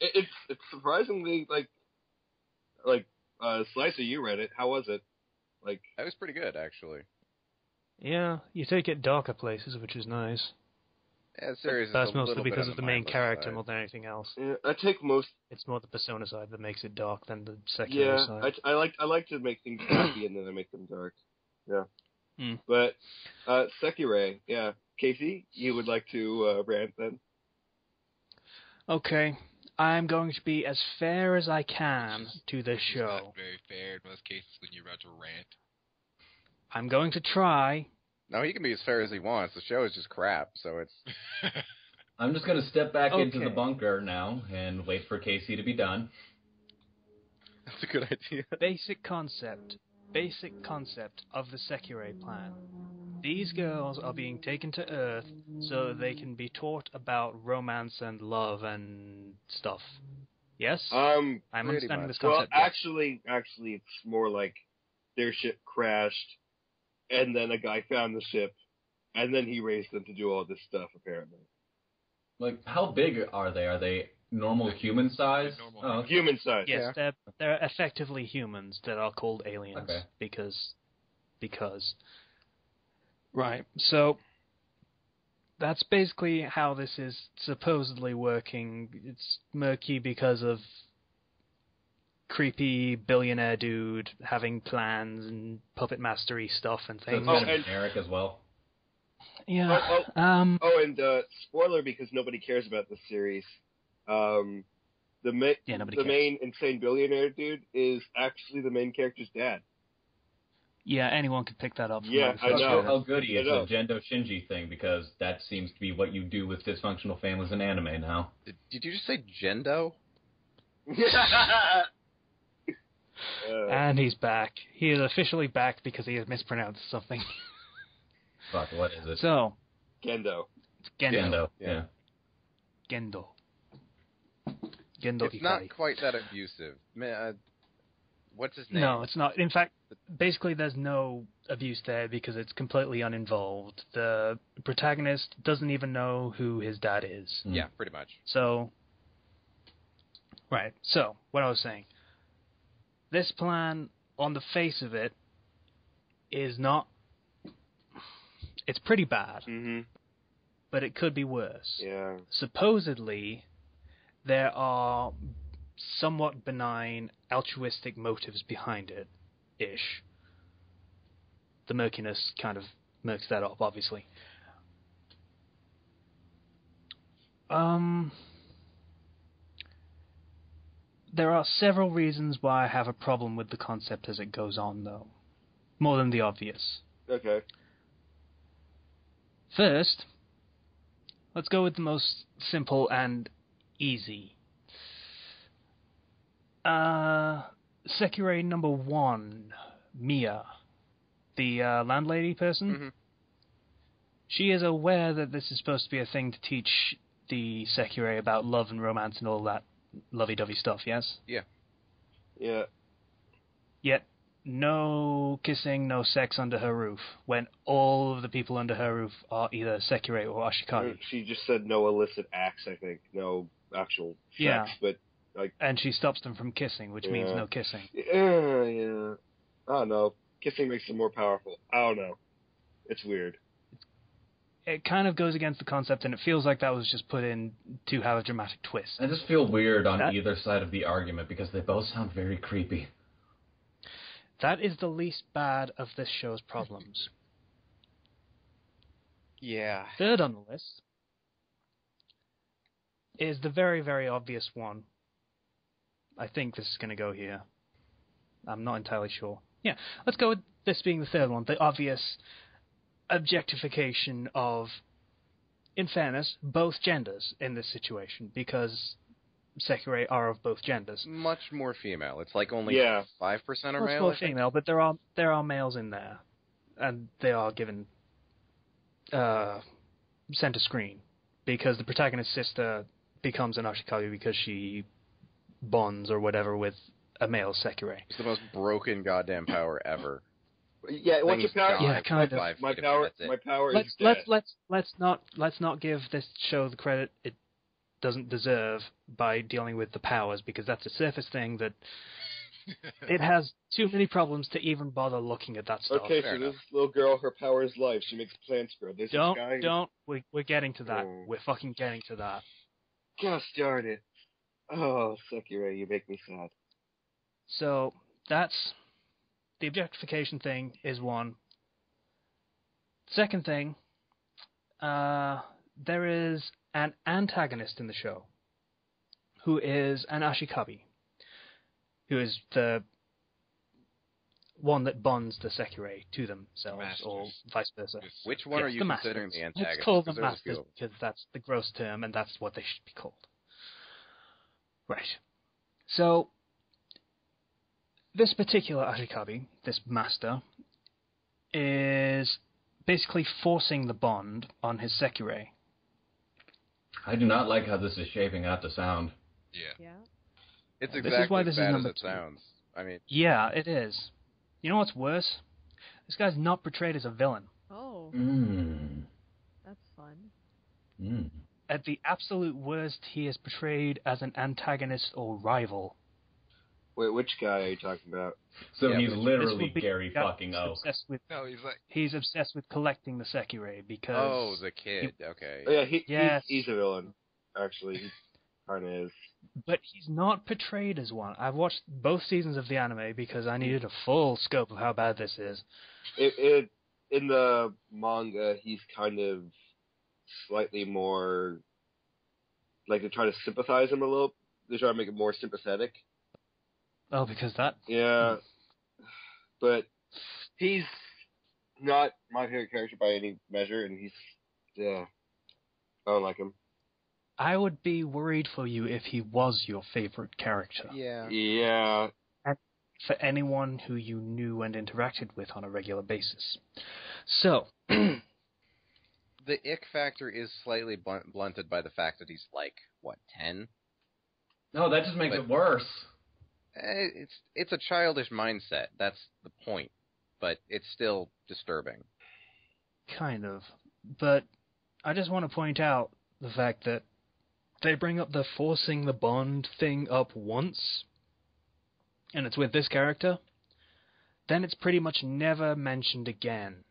it's surprisingly like Slicer, you read it. How was it? Like, That was pretty good, actually. Yeah, you take it darker places, which is nice. Yeah, the series is That's a little mostly bit because on of the the main mindless character side. more than anything else. yeah, I take most. It's more the Persona side that makes it dark than the Sekiro Yeah, side. I like to make things happy and then I make them dark. Yeah. Mm. But Sekiro, yeah. Casey, you would like to rant then? Okay, I'm going to be as fair as I can to this It's show. not very fair in most cases when you're about to rant. I'm going to try. No, he can be as fair as he wants. The show is just crap, so it's... I'm just going to step back into the Okay. bunker now and wait for Casey to be done. That's a good idea. Basic concept of the Sekiro plan. These girls are being taken to Earth so that they can be taught about romance and love and stuff. Yes? I'm understanding this Well, concept. yes. actually, it's more like their ship crashed, and then a guy found the ship, and then he raised them to do all this stuff, apparently. Like, how big are they? Are they normal human size? normal. Oh, okay. Human size. Yes, they're effectively humans that are called aliens. Okay. Because. Right, so that's basically how this is supposedly working. It's murky because of creepy billionaire dude having plans and puppet mastery stuff and So things. it's kind and- of generic as well. Yeah. Oh, and spoiler because nobody cares about this series. The Nobody cares. main insane billionaire dude is actually the main character's dad. Yeah, anyone could pick that up. from Yeah, what the I first know. trailer. Oh, goody. I It's know. a Gendo Shinji thing because that seems to be what you do with dysfunctional families in anime now. Did you just say Gendo? And he's back. He is officially back because he has mispronounced something. Fuck, what is it? So, Gendo. it's Gendo. Yeah. Gendo. Gendo It's not Ikari. quite that abusive. What's his name? No, it's not. In fact, basically there's no abuse there because it's completely uninvolved. The protagonist doesn't even know who his dad is. Mm. Yeah, pretty much. So, Right. So, what I was saying. This plan, on the face of it, is not... It's pretty bad. Mm-hmm. But it could be worse. Yeah. Supposedly, there are somewhat benign, altruistic motives behind it, ish. The murkiness kind of murks that up, obviously. There are several reasons why I have a problem with the concept as it goes on, though. More than the obvious. Okay. First, let's go with the most simple and easy. Sekirei number 1, Mia, the landlady person. Mm-hmm. She is aware that this is supposed to be a thing to teach the Sekirei about love and romance and all that lovey-dovey stuff, yes? Yeah. Yeah. Yet, no kissing, no sex under her roof, when all of the people under her roof are either Sekirei or Ashikaga. She just said no illicit acts, I think. No actual sex, Yeah. but like... And she stops them from kissing, which means no kissing. Yeah. I don't know. Kissing makes them more powerful. I don't know. It's weird. It kind of goes against the concept, and it feels like that was just put in to have a dramatic twist. I just feel weird on either side of the argument because they both sound very creepy. That is the least bad of this show's problems. Yeah. Third on the list is the very, very obvious one. I think this is going to go here. I'm not entirely sure. Yeah, let's go with this being the third one. The obvious objectification of, in fairness, both genders in this situation, because Sekirei are of both genders. Much more female. It's like only 5% are Much male. more female, but there are males in there, and they are given center screen, because the protagonist's sister becomes an Ashikaga because she bonds or whatever with a male Sekirei. It's the most broken goddamn power ever. Yeah, what's your power? Yeah, kind of. My power is dead. Let's not give this show the credit it doesn't deserve by dealing with the powers, because that's a surface thing that it has too many problems to even bother looking at that stuff. Okay, so this little girl, her power is life. She makes plants grow. There's this guy. We're getting to that. We're fucking getting to that. Gosh darn it. Oh, Sekirei, you make me sad. So, that's... The objectification thing is one. Second thing, there is an antagonist in the show who is an Ashikabi, who is the one that bonds the Sekirei to themselves, Masters. or vice versa. Which one are you considering the antagonist? Let's call them 'Cause there's a few masters of them. because that's the gross term and that's what they should be called. Right. So, this particular Ashikabi, this master, is basically forcing the bond on his Sekirei. I do not like how this is shaping out to sound. Yeah. It's This exactly is why as this is bad as number it 2. sounds. I mean, Yeah, it is. You know what's worse? This guy's not portrayed as a villain. Oh, that's fun. At the absolute worst, he is portrayed as an antagonist or rival. Wait, which guy are you talking about? So Yeah, he's but literally This would be Gary guy fucking O. obsessed with, No, he's like... he's obsessed with collecting the Sekirei because... oh, the kid. Okay. Oh, yeah, Yes. he's a villain, actually. He kind of is. But he's not portrayed as one. I've watched both seasons of the anime because I needed a full scope of how bad this is. In the manga, he's kind of slightly more... Like, they're trying to sympathize him a little. They're trying to make it more sympathetic. Oh, because that... Yeah. But he's not my favorite character by any measure, and he's... Yeah. I don't like him. I would be worried for you if he was your favorite character. Yeah. Yeah. For anyone who you knew and interacted with on a regular basis. So... The ick factor is slightly blunted by the fact that he's like, what, 10? No, that just makes it worse. It's a childish mindset. That's the point. But it's still disturbing. Kind of. But I just want to point out the fact that they bring up the forcing the bond thing up once, and it's with this character, then it's pretty much never mentioned again.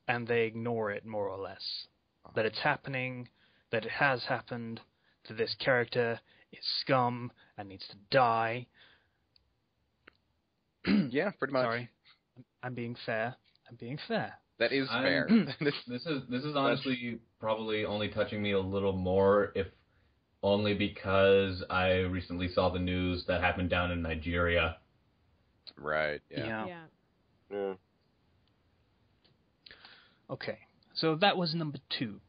And they ignore it, more or less. That it's happening, that it has happened, that this character is scum and needs to die. Yeah, pretty much. Sorry. I'm being fair. That is fair. This is honestly probably only touching me a little more, if only because I recently saw the news that happened down in Nigeria. Right, yeah. Yeah. Okay, so that was number 2.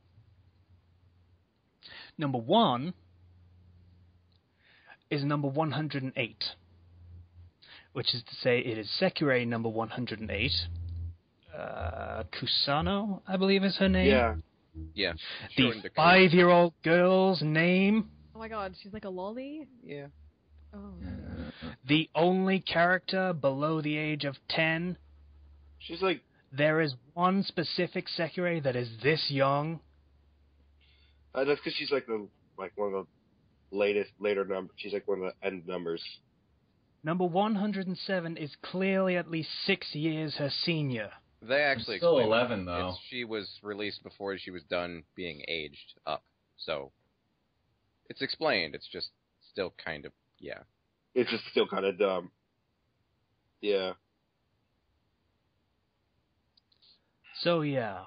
Number 1 is number 108, which is to say it is Sekirei number 108. Kusano, I believe is her name. Yeah. Yeah. The 5-year-old girl's name. Oh my god, she's like a lolly? Yeah. Oh. The only character below the age of 10. She's like... There is one specific Sekirei that is this young. that's because she's like one of the later numbers. She's like one of the end numbers. Number 107 is clearly at least 6 years her senior. They actually Still explained 11, though. she was released before she was done being aged up. So, it's explained. It's just still kind of, yeah. It's just still kind of dumb. Yeah. So yeah.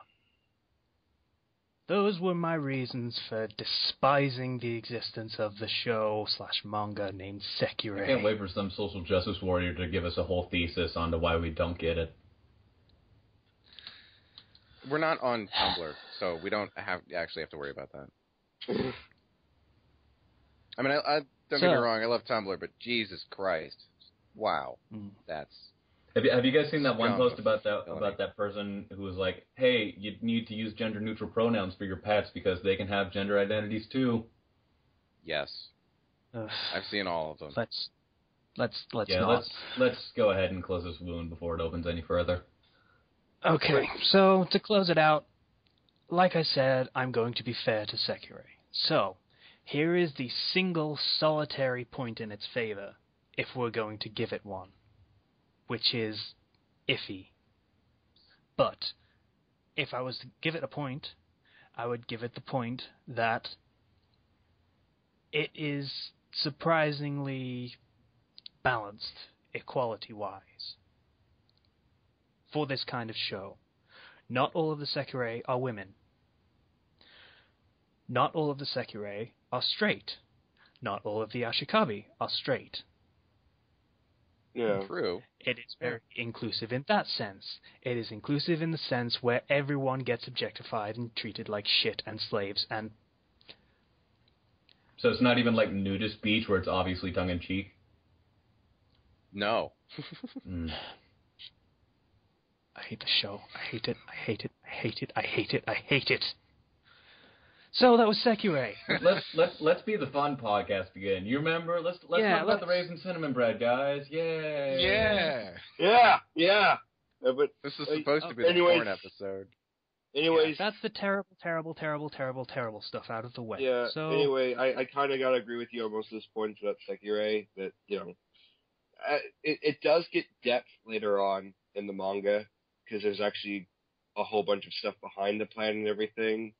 Those were my reasons for despising the existence of the show/manga named Sekirei. I can't wait for some social justice warrior to give us a whole thesis on to why we don't get it. We're not on Tumblr, so we don't actually have to worry about that. I mean, I don't get me wrong, I love Tumblr, but Jesus Christ. Wow. That's... Have you guys seen that one post about Villainy. that person who was like, hey, you need to use gender-neutral pronouns for your pets because they can have gender identities too? Yes. Ugh. I've seen all of them. Let's Yeah, not. let's go ahead and close this wound before it opens any further. Okay, so to close it out, like I said, I'm going to be fair to Sekirei. So, here is the single solitary point in its favor, if we're going to give it one, which is iffy. But, if I was to give it a point, I would give it the point that it is surprisingly balanced, equality-wise, for this kind of show. Not all of the Sekirei are women. Not all of the Sekirei are straight. Not all of the Ashikabi are straight. Yeah. True. It is very inclusive in that sense. It is inclusive in the sense where everyone gets objectified and treated like shit and slaves, and So it's not even like nudist beach where it's obviously tongue-in-cheek? No. I hate the show. I hate it. I hate it. I hate it. I hate it. I hate it. So that was Sekirei. Let's be the fun podcast again. You remember? Let's talk about the raisin cinnamon bread, guys. Yay! Yeah. Yeah. But This is supposed to be the porn episode. anyways, That's the terrible, terrible, terrible, terrible, terrible stuff out of the way. yeah. So, Anyway, I kind of gotta agree with you on most of those points about Sekirei. That it does get depth later on in the manga because there's actually a whole bunch of stuff behind the plan and everything.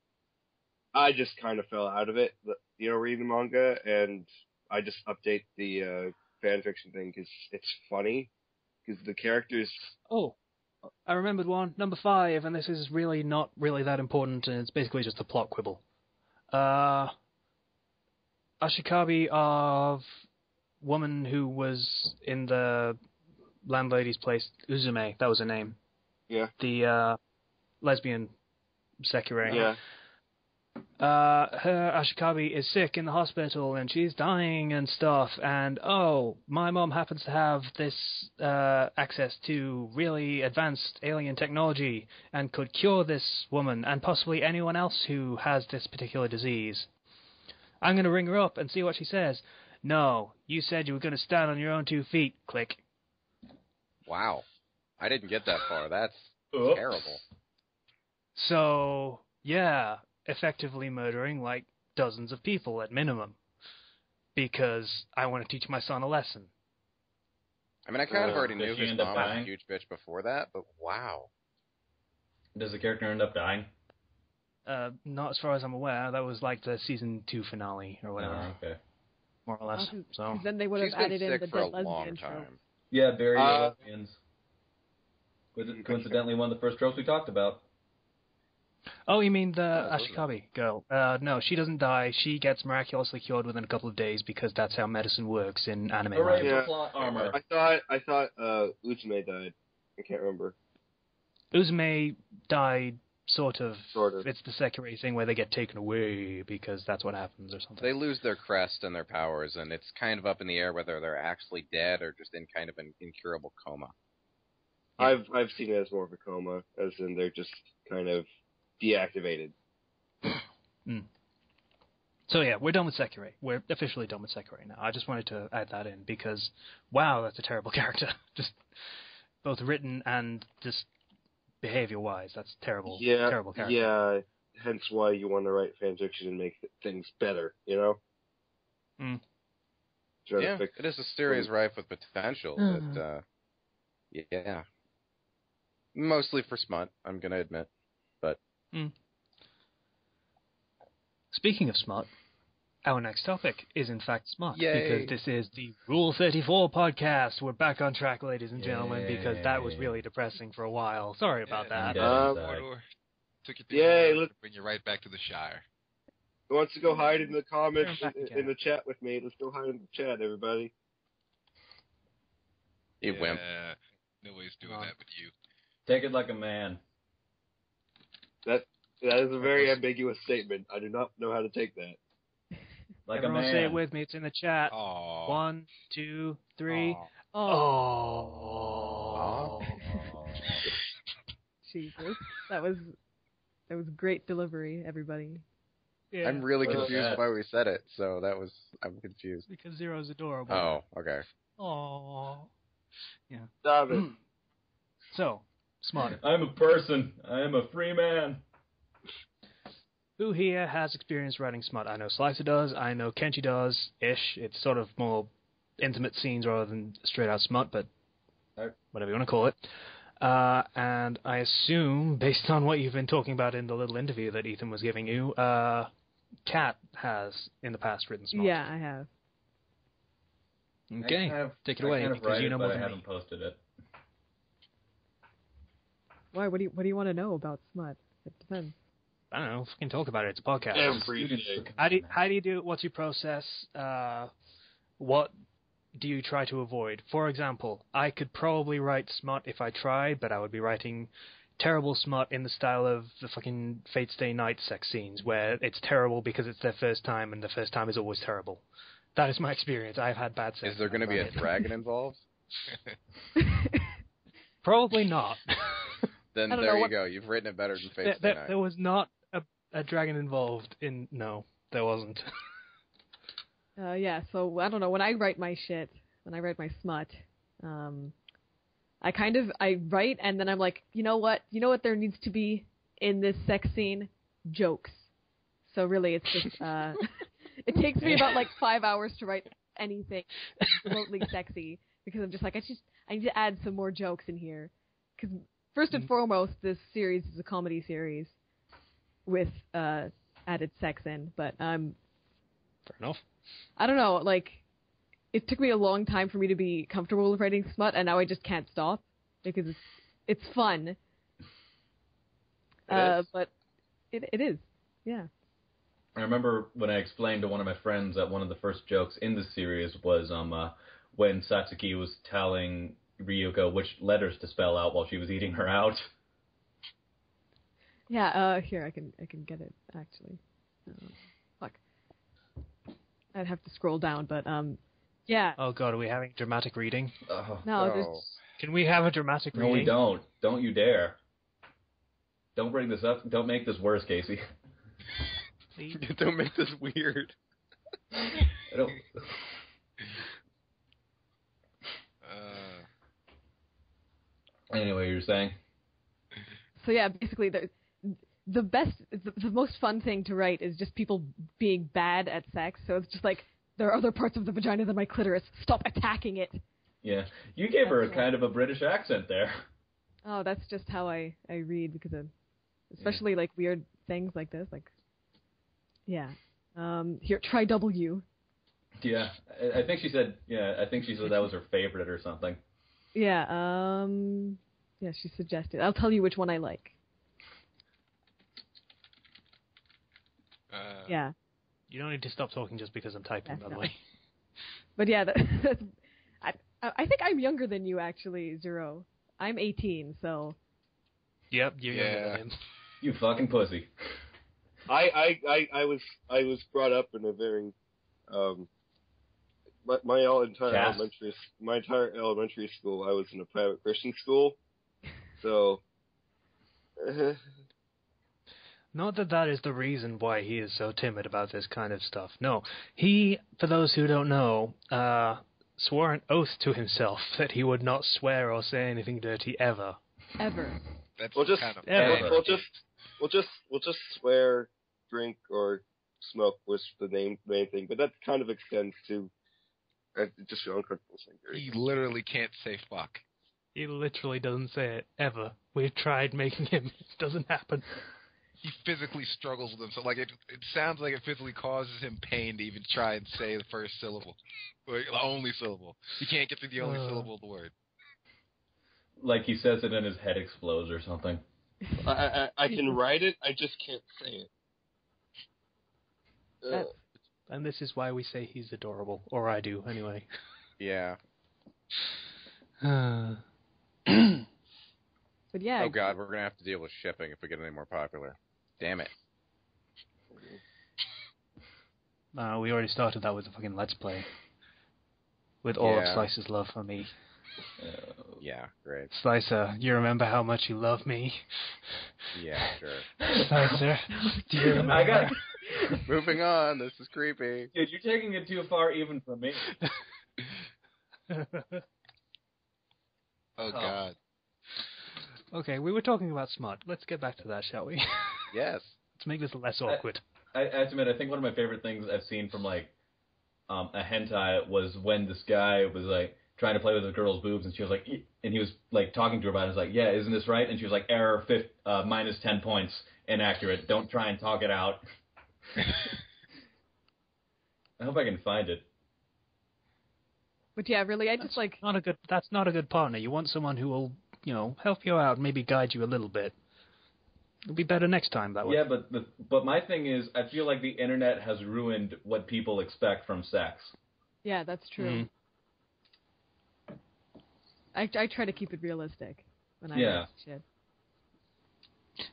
I just kind of fell out of it, reading the manga, and I just update the fan fiction thing because it's funny because the characters. Oh, I remembered one, number 5, and this is really not really that important, and it's basically just a plot quibble. Ashikabi of woman who was in the landlady's place, Uzume, that was her name. Yeah. The lesbian Sekirei. Yeah. Her Ashikabi is sick in the hospital and she's dying and stuff, and my mom happens to have this access to really advanced alien technology and could cure this woman and possibly anyone else who has this particular disease. I'm going to ring her up and see what she says. No, you said you were going to stand on your own 2 feet. Click. Wow. I didn't get that far. That's terrible. So, yeah, effectively murdering like dozens of people at minimum, because I want to teach my son a lesson. I mean, I kind of already does knew she his end up mom was a dying? huge bitch before that, but wow. Does the character end up dying? Not as far as I'm aware. That was like the season 2 finale or whatever, Okay. more or less. So Because then they would have She's been added in sick the for a dead long lesbian trope. time. Yeah, bury Uh, lesbians. Coincidentally, one of the first tropes we talked about. Oh, you mean the wasn't Ashikabi girl? No, she doesn't die. She gets miraculously cured within a couple of days because that's how medicine works in anime. Hooray land. for Yeah. plot armor. I thought Uzume died. I can't remember. Uzume died, sort of. Sort of. It's the Sekirei thing where they get taken away because that's what happens or something. They lose their crest and their powers, and it's kind of up in the air whether they're actually dead or just in kind of an incurable coma. Yeah. I've seen it as more of a coma, as in they're just kind of deactivated. So yeah, we're done with Sekirei. We're officially done with Sekirei now. I just wanted to add that in because, wow, that's a terrible character. Just both written and just behavior-wise, that's terrible. Yeah, Terrible character. yeah. Hence why you want to write fanfiction and make things better, you know? Mm. Try to Yeah, fix- it is a series rife with potential, but, yeah. Mostly for smut, I'm going to admit. But Speaking of smut, our next topic is in fact smut. Yay. Because this is the Rule 34 podcast. We're back on track, ladies and gentlemen, because that was Yay. really depressing for a while. Sorry about I'm that. dead inside. Mordor took you through Yay, the look- bring you right back to the Shire. Who wants to go hide in the comments Turn back in the chat with me? Let's go hide in the chat, everybody. you wimp. Yeah, nobody's doing that but you. Take it like a man. That is a very ambiguous statement. I do not know how to take that. Like Everyone a man. say it with me. It's in the chat. Aww. 1, 2, 3. Aw. Oh. Jesus, that was great delivery, everybody. Yeah, I'm really What was confused that? why we said it, so I'm confused. because Zero's adorable. Oh, okay. Oh. Stop it. So, smut. I'm a person. I am a free man. Who here has experience writing smut? I know Slicer does. I know Kenchi does. Ish. It's sort of more intimate scenes rather than straight out smut, but whatever you want to call it. And I assume, based on what you've been talking about in the little interview that Ethan was giving you, Kat has in the past written smut. Yeah, I have. Okay. Take it away, I kind of because write you know it, more but I than me. haven't posted it. Why? What do you want to know about smut? It depends. I don't know. Fucking talk about it. It's a podcast. Everything. How do you do it? What's your process? What do you try to avoid? For example, I could probably write smut if I tried, but I would be writing terrible smut in the style of the fucking Fate Stay Night sex scenes, where it's terrible because it's their first time, and the first time is always terrible. That is my experience. I've had bad sex. Is there going to be a dragon involved? Probably not. Then I don't there know you what- go. You've written it better than Fate's Day Night. There was not a dragon involved in... No, there wasn't. Yeah, so I don't know. When I write my shit, when I write my smut, I write and then I'm like, you know what there needs to be in this sex scene? Jokes. So really, it's just it takes me about like 5 hours to write anything remotely sexy because I'm just like I need to add some more jokes in here because first and foremost, this series is a comedy series with added sex in, but Fair enough. I don't know, like, it took me a long time for me to be comfortable with writing smut, and now I just can't stop, because it's fun. But it is, yeah. I remember when I explained to one of my friends that one of the first jokes in the series was when Satsuki was telling Ryuko which letters to spell out while she was eating her out. Yeah, here, I can get it, actually. Fuck. I'd have to scroll down, but, yeah. Oh god, are we having dramatic reading? Oh, No, No. there's... Can we have a dramatic no, reading? we don't. Don't you dare. Don't bring this up. Don't make this worse, Casey. Please? Don't make this weird. I don't... Anyway, you're saying? So yeah, basically, the most fun thing to write is just people being bad at sex. So it's just like, there are other parts of the vagina than my clitoris. Stop attacking it. Yeah. You gave her a kind of a British accent there. Oh, that's just how I read, because of, especially like weird things like this. Like, yeah. Here, try W. Yeah. I think she said that was her favorite or something. Yeah. Yeah, she suggested. I'll tell you which one I like. Yeah. You don't need to stop talking just because I'm typing, by the way. But yeah, I think I'm younger than you, actually, Zero. I'm 18, so... Yep, you're younger than him. You fucking pussy. I was brought up in a very my entire elementary school I was in a private Christian school, so Not that is the reason why he is so timid about this kind of stuff. No, he, for those who don't know, swore an oath to himself that he would not swear or say anything dirty ever. Ever. That's we'll just swear, drink, or smoke was the main thing, but that kind of extends to just feel uncomfortable saying dirty. He literally can't say fuck. He literally doesn't say it ever. We've tried making him. It doesn't happen. He physically struggles with himself. Like it sounds like it physically causes him pain to even try and say the first syllable, or the only syllable. He can't get through the only syllable of the word. Like he says it and his head explodes or something. I can write it, I just can't say it. And this is why we say he's adorable, or I do, anyway. Yeah. But yeah. Oh god, we're gonna have to deal with shipping if we get any more popular. Damn it. We already started that with the fucking Let's Play. With all of Slicer's love for me. Yeah, great. Slicer, you remember how much you love me? Yeah, sure. Slicer, do you remember? Moving on, this is creepy. Dude, you're taking it too far even for me. Oh god. Okay, we were talking about smut. Let's get back to that, shall we? Yes. Let's make this less awkward. I have to admit, I think one of my favorite things I've seen from like a hentai was when this guy was like trying to play with a girl's boobs, and she was like, and he was like talking to her about it. He was like, "Yeah, isn't this right?" And she was like, "Error, minus 10 points, inaccurate. Don't try and talk it out." I hope I can find it. But yeah, really, I just like... That's not a good partner. You want someone who will, help you out, maybe guide you a little bit. It'll be better next time that way. Yeah, but my thing is, I feel like the internet has ruined what people expect from sex. Yeah, that's true. I try to keep it realistic when I write shit.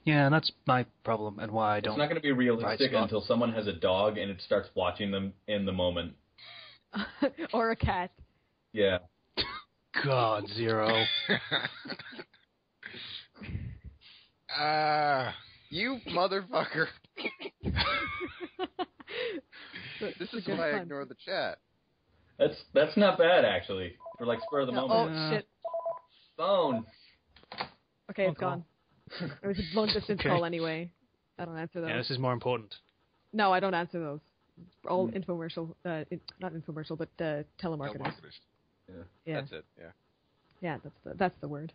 Yeah, that's my problem and why I don't. It's not going to be realistic until someone has a dog and it starts watching them in the moment. Or a cat. Yeah. God, Zero. You motherfucker. This is why I ignore the chat. That's not bad, actually, for like spur of the moment. Oh, shit. Phone. Okay, it's gone. It was a long distance call anyway. I don't answer those. Yeah, this is more important. No, I don't answer those. All infomercial, not infomercial, but telemarketers. Yeah. That's it, yeah. Yeah, that's the word.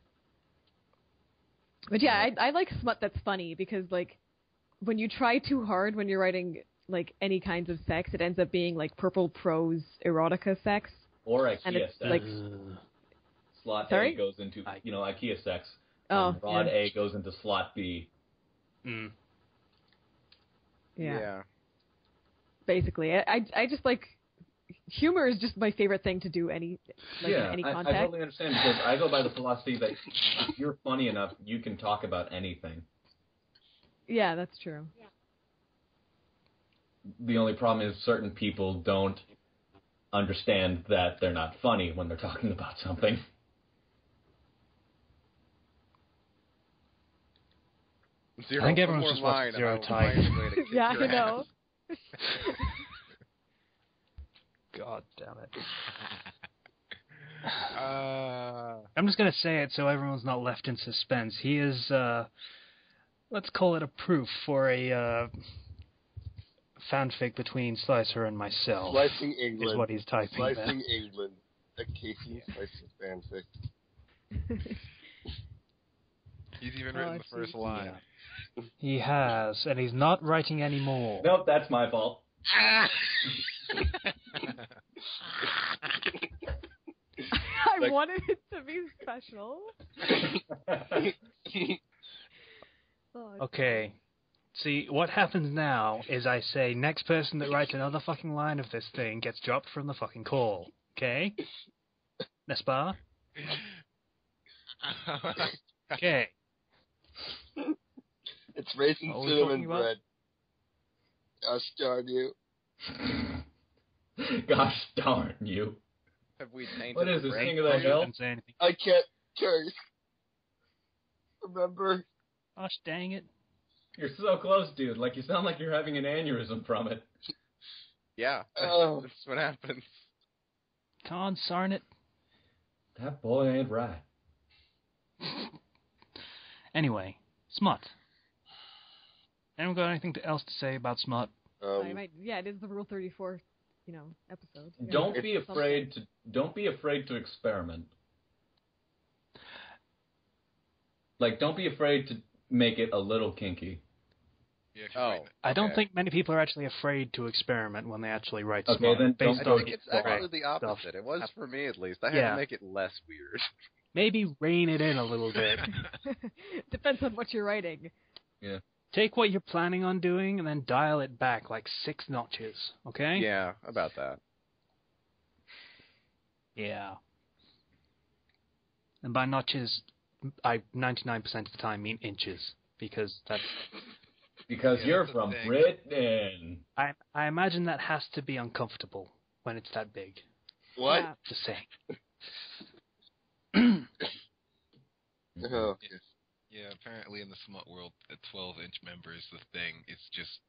But yeah, I like smut that's funny because, like, when you try too hard when you're writing, like, any kinds of sex, it ends up being, like, purple prose erotica sex. Or IKEA sex. Like, slot A goes into, IKEA sex. Rod A goes into slot B. Yeah. Basically. I just, like... Humor is just my favorite thing to do in any context. I totally understand because I go by the philosophy that if you're funny enough, you can talk about anything. Yeah, that's true. Yeah. The only problem is certain people don't understand that they're not funny when they're talking about something. Zero, I think everyone's just watching Zero type. Yeah, I know. God damn it. I'm just going to say it so everyone's not left in suspense. He is let's call it a proof for a fanfic between Slicer and myself. Slicing England. Is what he's typing Slicing there. England. A Casey Slicer fanfic. He's even written the first line. Yeah. He has, and he's not writing any more. Nope, that's my fault. I wanted it to be special. Okay. See, what happens now is I say, next person that writes another fucking line of this thing gets dropped from the fucking call. Okay? N'est-ce pas? Okay. It's raisin What are we cinnamon talking about? bread. Gosh darn you. Gosh darn you. Have we tainted What is the this, brain? King of the Hill? Didn't say anything. I can't curse. Remember? Gosh dang it. You're so close, dude. Like, you sound like you're having an aneurysm from it. Yeah, Oh. that's what happens. Consarn it. That boy ain't right. Anyway, Smut. Anyone got anything else to say about Smut? It is the Rule 34, episode. Don't be afraid to experiment. Like, don't be afraid to make it a little kinky. Yeah, I don't think many people are actually afraid to experiment when they actually write Okay, Smut. then based I on think it's actually stuff. the opposite. It was for me, at least. I had Yeah. to make it less weird. Maybe rein it in a little bit. Depends on what you're writing. Yeah. Take what you're planning on doing and then dial it back like 6 notches, okay? Yeah, about that. Yeah. And by notches, I 99% of the time mean inches, because that's... Because you're from thing. Britain. I imagine that has to be uncomfortable when it's that big. What? Yeah. Just saying. Oh, okay. Yeah, apparently in the smut world, a 12-inch member is the thing. It's just...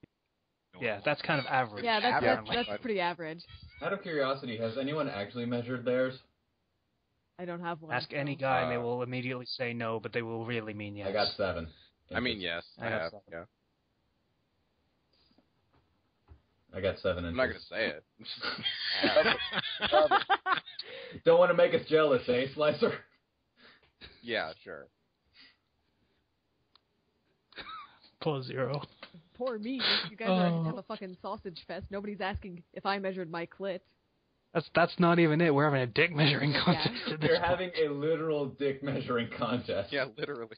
Yeah, that's kind of average. Yeah, Average. that's pretty average. Out of curiosity, has anyone actually measured theirs? I don't have one. Ask any so. guy and they will immediately say no, but they will really mean yes. I got 7. I mean, yes, I I got have. 7. Yeah. I got 7 I'm inches. not going to say it. Don't want to make us jealous, eh, Slicer? Yeah, sure. Poor Zero. Poor me. You guys are going to have a fucking sausage fest. Nobody's asking if I measured my clit. That's not even it. We're having a dick measuring contest. Yeah. at this You're point. having a literal dick measuring contest. Yeah, literally.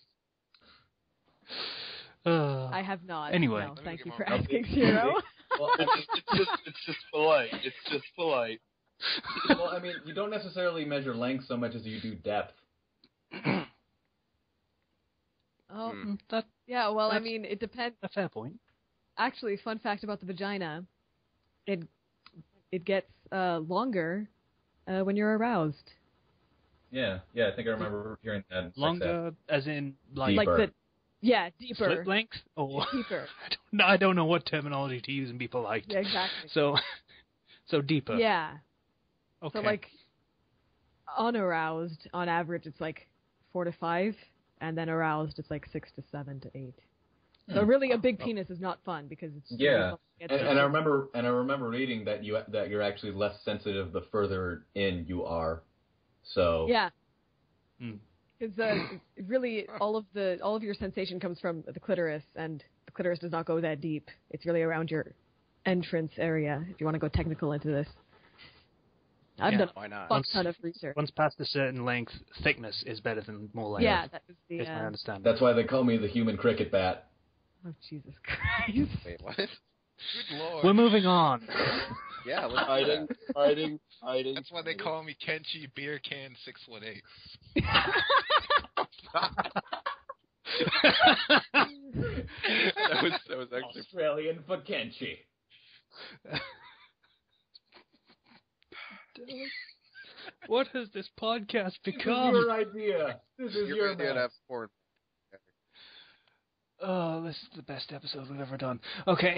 I have not. Anyway. No, thank you for Okay. asking, Zero. Well, It's just polite. It's just polite. well, I mean, you don't necessarily measure length so much as you do depth. Oh, That's yeah. Well, I That's- mean, it depends. a fair point. Actually, fun fact about the vagina: it gets longer when you're aroused. Yeah, I think I remember hearing that. Like Longer, as in like Deeper. Like deeper. slit length, or Deeper. I don't know what terminology to use and be polite. Yeah, exactly. So deeper. Yeah. Okay. So like unaroused, on average, it's like 4 to 5, and then aroused, it's like 6 to 7 to 8. So really, a big penis is not fun because it's Yeah. it's And I remember reading that you're actually less sensitive the further in you are. So yeah. Mm. Because really, all of your sensation comes from the clitoris, and the clitoris does not go that deep. It's really around your entrance area. If you want to go technical into this, I've Yeah, done Why a not? fuck ton of research. Once past a certain length, thickness is better than more length. Yeah, that was the. is my understanding. that's why they call me the human cricket bat. Oh Jesus Christ! Wait, what? Good lord. We're moving on. Yeah, let's do Hiding, that. hiding. That's why they call me Kenchi Beer Can 618. That was actually Australian for Kenchi. What has this podcast This is become? your idea. This is your idea to mess. have porn. Oh, this is the best episode we've ever done. Okay,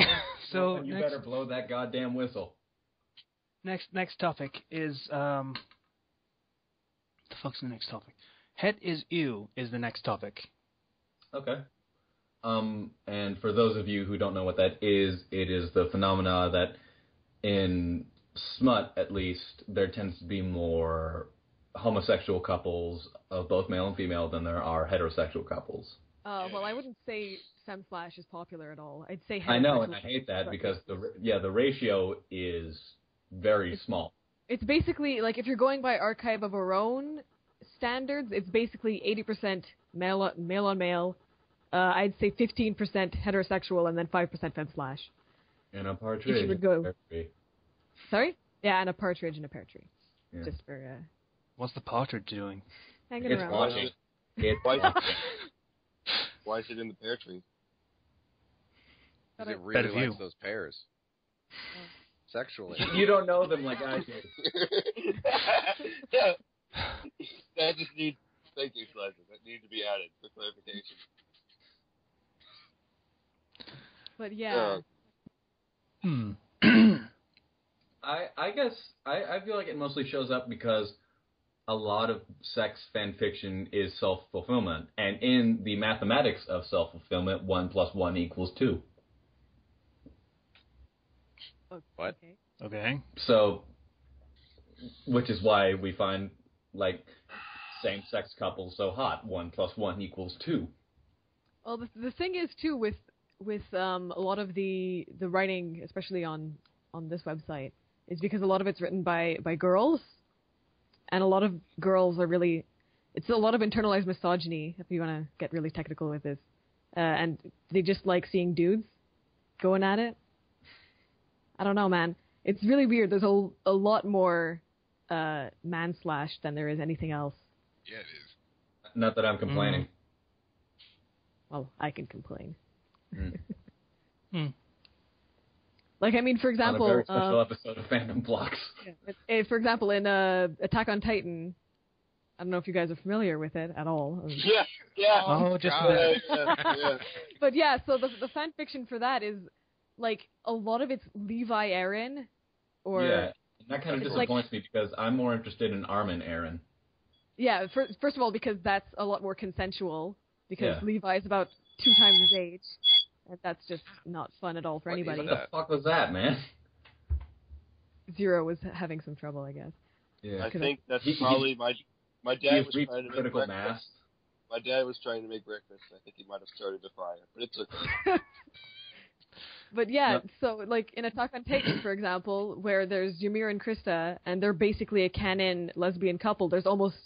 so And you next, better blow that goddamn whistle. next topic is the fuck's the next topic? Het is ew is the next topic. Okay. And for those of you who don't know what that is, it is the phenomena that in smut, at least, there tends to be more homosexual couples of both male and female than there are heterosexual couples. Well, I wouldn't say femme/slash is popular at all. I'd say I know, and I hate that because the ratio is very small. It's basically like if you're going by Archive of Our Own standards, it's basically 80% male on male. I'd say 15% heterosexual and then 5% femme/slash. And a partridge. You would go. Sorry? Yeah, and a partridge in a pear tree. Yeah. Just for What's the partridge doing? hanging It's around. watching. It's Why- watching. Why is it in the pear tree? Because it Better really likes view. those pears. Sexually. You don't know them like I do. That just needs thank you, Schleicher. That needs to be added for clarification. But yeah. I guess I feel like it mostly shows up because a lot of sex fan fiction is self-fulfillment. And in the mathematics of self-fulfillment, 1 + 1 = 2. What? Okay. Okay. So, which is why we find, like, same-sex couples so hot. 1 + 1 = 2. Well, the thing is too with a lot of the writing, especially on this website, is because a lot of it's written by girls, and a lot of girls are really, it's a lot of internalized misogyny, if you want to get really technical with this, and they just like seeing dudes going at it. I don't know, man. It's really weird. There's a lot more man/slash than there is anything else. Yeah, it is. Not that I'm complaining. Well, I can complain. Mm. Like, I mean, for On a example, very special episode of Fandom Flux. for example, in Attack on Titan, I don't know if you guys are familiar with it at all. Yeah. Oh, just a God. bit. Yeah. But yeah, so the fan fiction for that is, like, a lot of it's Levi Aaron, or... Yeah, and that kind of It's like- disappoints me because I'm more interested in Armin Aaron. Yeah, first of all, because that's a lot more consensual, because Yeah. Levi's about 2 times his age, and that's just not fun at all for What is anybody. What the fuck was that, man? Zero was having some trouble, I guess. Yeah. I think that's He- probably my dad He's was reached trying to make critical breakfast. mass. My dad was trying to make breakfast. I think he might have started a fire, but it's okay. But yeah, Yep. so like in Attack on Titan, for example, where there's Ymir and Krista, and they're basically a canon lesbian couple, there's almost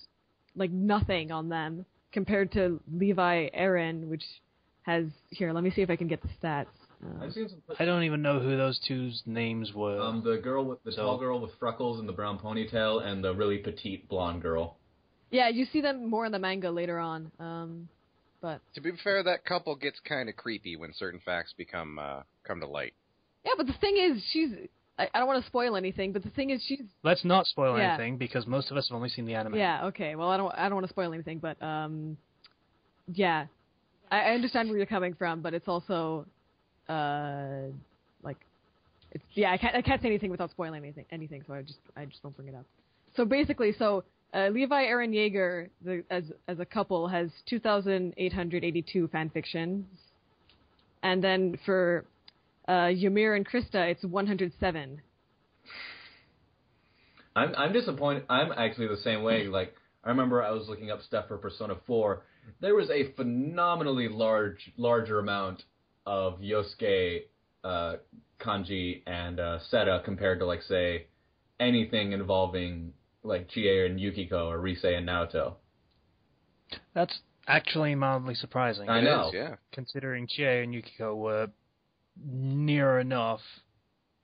like nothing on them compared to Levi Aaron, which has, here, let me see if I can get the stats. I've seen some. I don't even know who those two's names were. The girl with the So- tall girl with freckles and the brown ponytail, and the really petite blonde girl. Yeah, you see them more in the manga later on. But To be fair, that couple gets kind of creepy when certain facts come to light. yeah, but the thing is, I don't want to spoil anything, but the thing is, she's Let's not spoil Yeah. anything because most of us have only seen the anime. yeah, okay. Well, I don't want to spoil anything, but yeah, I understand where you're coming from, but it's also like it's I can't say anything without spoiling anything, so I just don't bring it up. So basically, Levi Aaron Yeager as a couple has 2,882 fan fictions, and then for Ymir and Krista, it's 107. I'm disappointed. I'm actually the same way. Like, I remember I was looking up stuff for Persona 4. There was a phenomenally larger amount of Yosuke, Kanji, and Seta compared to, like, say, anything involving, like, Chie and Yukiko or Rise and Naoto. That's actually mildly surprising. I It know. is, yeah. Considering Chie and Yukiko were near enough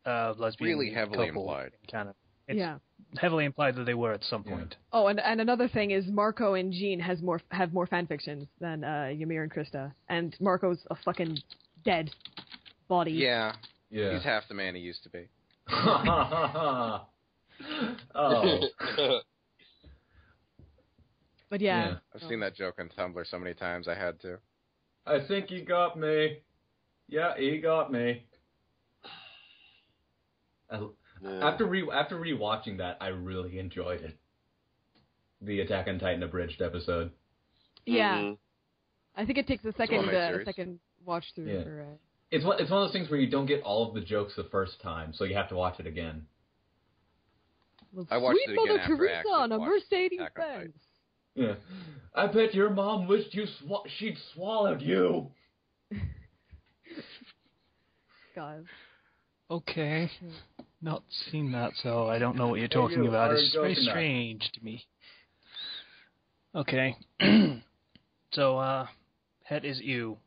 lesbian Really heavily couple implied. in Canada. It's Yeah. heavily implied that they were at some Yeah. point. Oh, and another thing is Marco and Jean have more fan fictions than Ymir and Krista, and Marco's a fucking dead body. Yeah, Yeah. he's half the man he used to be. Oh. But yeah, Yeah. I've seen that joke on Tumblr so many times I had to. I think he got me. Yeah, he got me. Yeah. After rewatching that, I really enjoyed it. The Attack on Titan abridged episode. Yeah. Mhm. I think it takes a a second well-made series. second watch through. Yeah. For, It's one of those things where you don't get all of the jokes the first time, so you have to watch it again. I watched Sweet it again Mother after I Teresa actually on a watched Mercedes Attack on Titan. Benz. Yeah. I bet your mom wished she'd swallowed you. God. Okay. Not seen that, so I don't know what you're talking about. It's very strange to me. Okay. So, Het is you,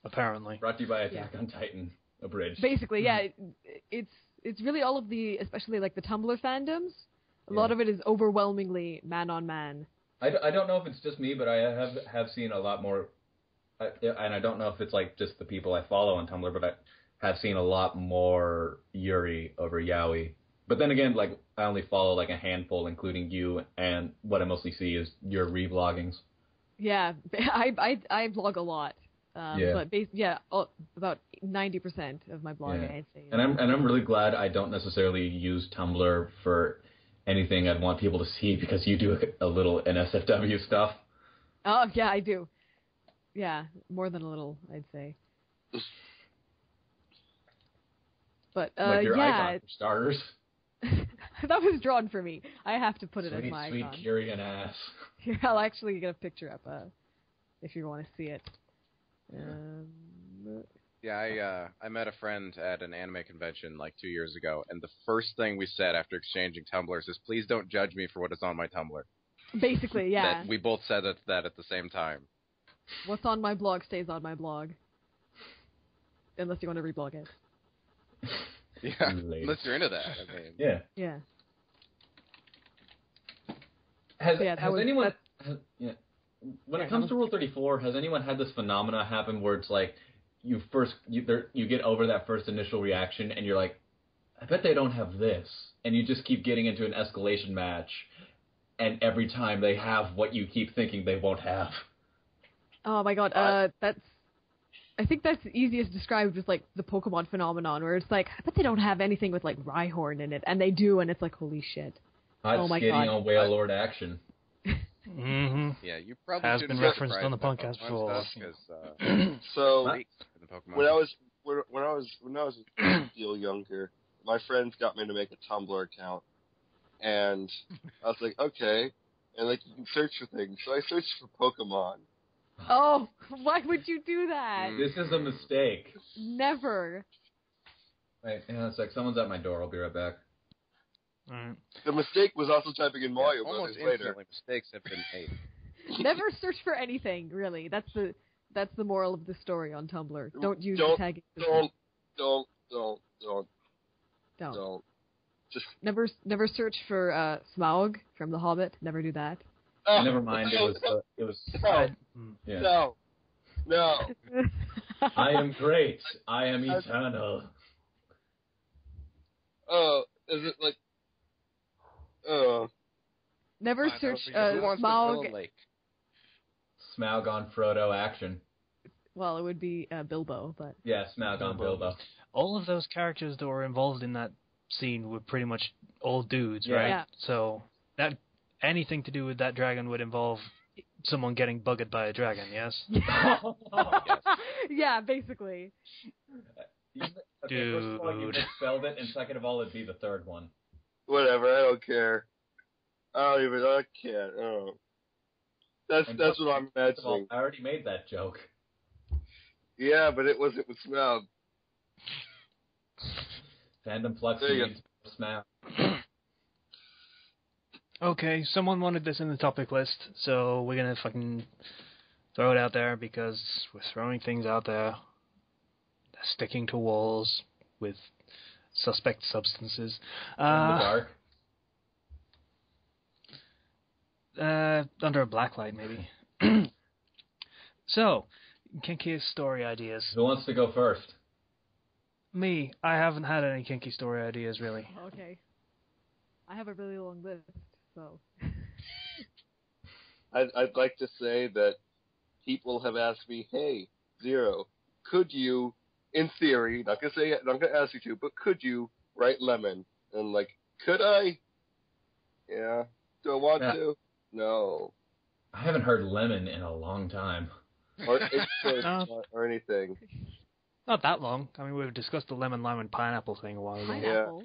apparently. Brought to you by Attack on Titan, abridged. Basically, yeah. It's really all of the, especially like the Tumblr fandoms. A lot of it is overwhelmingly man on man. I don't know if it's just me, but I have seen a lot more, and I don't know if it's like just the people I follow on Tumblr, but I have seen a lot more Yuri over Yaoi. But then again, like I only follow like a handful, including you, and what I mostly see is your rebloggings. Yeah, I blog a lot. But about 90% of my blogging, I'd say. And I'm really glad I don't necessarily use Tumblr for anything I'd want people to see, because you do a little NSFW stuff. Oh, yeah, I do. Yeah, more than a little, I'd say. But, like your icon, for starters. That was drawn for me. I have to put it as my icon. Sweet Kyrian ass. Here, I'll actually get a picture up if you want to see it. Yeah, I met a friend at an anime convention like 2 years ago, and the first thing we said after exchanging Tumblrs is, please don't judge me for what is on my Tumblr. Basically, yeah. We both said that at the same time. What's on my blog stays on my blog. Unless you want to reblog it. Yeah, unless you're into that. I mean. Yeah. Yeah. Has anyone... When it comes to Rule 34, has anyone had this phenomena happen where it's like, you get over that first initial reaction, and you're like, I bet they don't have this, and you just keep getting into an escalation match, and every time they have what you keep thinking they won't have. Oh my god, I think that's easiest described as like the Pokemon phenomenon, where it's like, I bet they don't have anything with like Rhyhorn in it, and they do, and it's like, holy shit. Oh my god. On Whale Lord action. Mm-hmm. Yeah, you probably has been referenced on the podcast before. So when I was a deal younger, my friends got me to make a Tumblr account, and I was like, okay, and like you can search for things. So I searched for Pokemon. Oh, why would you do that? This is a mistake. Never. Wait, hang on a sec. Someone's at my door. I'll be right back. The mistake was also typing in Mario Brothers later. Mistakes have been made. Never search for anything, really. That's the moral of the story on Tumblr. Don't use the tagging system. Don't. Just never search for Smaug from The Hobbit. Never do that. Never mind. It was. No. I am great. I am eternal. Oh, is it like? Never search Smaug. Smaug on Frodo action. Well, it would be Bilbo, but... Yeah, Smaug on Bilbo. All of those characters that were involved in that scene were pretty much old dudes, right? Yeah. So that anything to do with that dragon would involve someone getting bugged by a dragon, yes? Yes. Yeah, basically. Okay, first of all, you misspelled it, and second of all, it'd be the third one. Whatever, I don't care. I can't. Oh. That's what I'm imagining. I already made that joke. Yeah, but it wasn't with Smaug. Fandom Flux needs Smaug. Okay, someone wanted this in the topic list, so we're gonna fucking throw it out there because we're throwing things out there. They're sticking to walls with suspect substances. In the dark? Under a blacklight, maybe. So, kinky story ideas. Who wants to go first? Me. I haven't had any kinky story ideas, really. Okay. I have a really long list, so... I'd like to say that people have asked me, hey, Zero, could you, in theory, not gonna ask you to, but could you write Lemon? And like, could I? Yeah. Do I want to? No. I haven't heard Lemon in a long time. or or anything. Not that long. I mean, we've discussed the lemon, lime, and pineapple thing a while ago. Pineapple.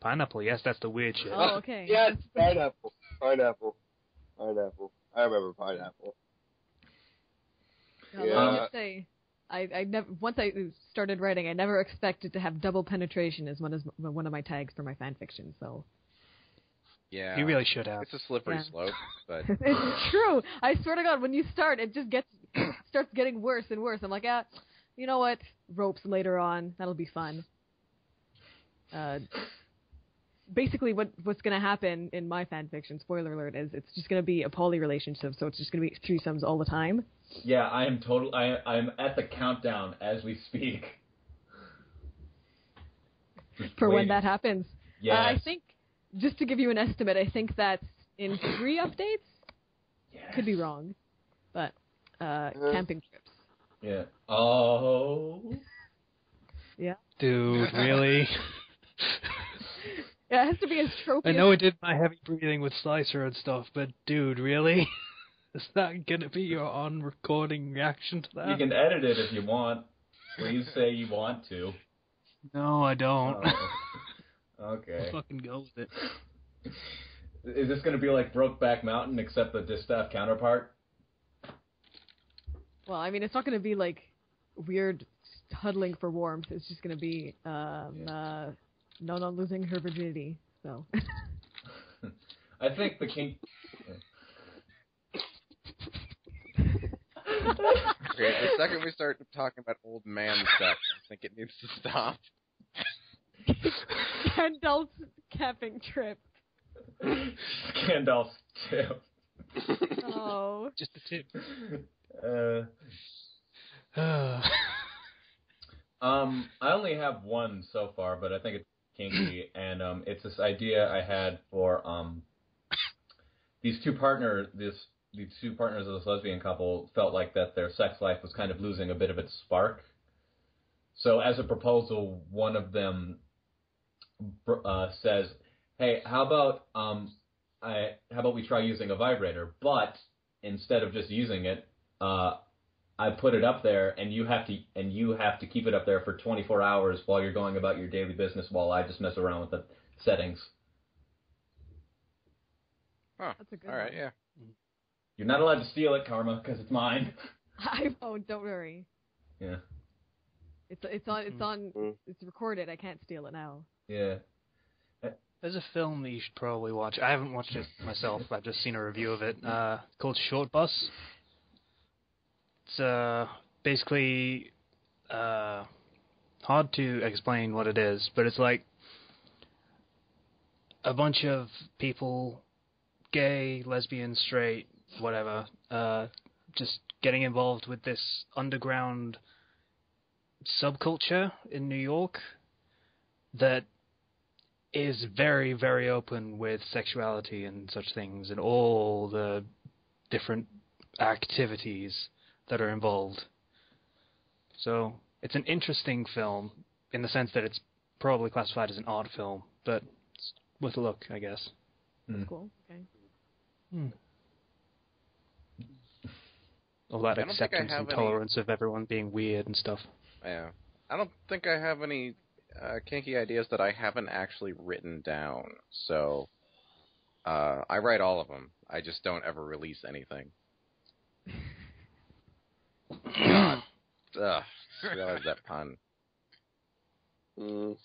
Pineapple, yes, that's the weird shit. Oh, okay. Yes, pineapple. I remember pineapple. No, let me just say, I never. Once I started writing, I never expected to have double penetration as one of my tags for my fan fiction. So. Yeah. You really should have. It's a slippery slope, but it's true. I swear to God, when you start, it just starts getting worse and worse. I'm like, you know what? Ropes later on. That'll be fun. Basically, what's going to happen in my fan fiction, spoiler alert, is it's just going to be a poly relationship. So it's just going to be threesomes all the time. Yeah, I'm at the countdown as we speak. For when that happens. Yes. I think, just to give you an estimate, I think that's in 3 updates. Yes. Could be wrong, but camping trips. Yeah. Oh. Yeah. Dude, really? Yeah, it has to be as tropey. I know I did my heavy breathing with Slicer and stuff, but dude, really? Is that going to be your on-recording reaction to that? You can edit it if you want. Please say you want to. No, I don't. Oh. Okay. I'll fucking go with it. Is this going to be like Brokeback Mountain except the distaff counterpart? Well, I mean, it's not going to be like weird huddling for warmth. It's just going to be no losing her virginity. So. I think the king. okay, the second we start talking about old man stuff, I think it needs to stop. Gandalf's camping trip. Gandalf's tip. Oh. Just the tip. I only have one so far, but I think it's kinky, and it's this idea I had for these two partners of this lesbian couple felt like that their sex life was kind of losing a bit of its spark. So as a proposal, one of them says, "Hey, how about we try using a vibrator? But instead of just using it, I put it up there, and you have to keep it up there for 24 hours while you're going about your daily business, while I just mess around with the settings." Huh. That's a good All right, one. yeah. You're not allowed to steal it, Karma, because it's mine. I won't. Don't worry. Yeah. It's recorded. I can't steal it now. Yeah. There's a film that you should probably watch. I haven't watched it myself. I've just seen a review of it. Called Short Bus. It's basically hard to explain what it is, but it's like a bunch of people, gay, lesbian, straight, whatever, just getting involved with this underground subculture in New York that is very, very open with sexuality and such things and all the different activities that are involved. So it's an interesting film in the sense that it's probably classified as an art film, but it's worth a look, I guess. That's cool. Okay. All that acceptance and tolerance of everyone being weird and stuff. Yeah. I don't think I have any kinky ideas that I haven't actually written down. So I write all of them. I just don't ever release anything. God. Ugh. I realized that pun. Oh,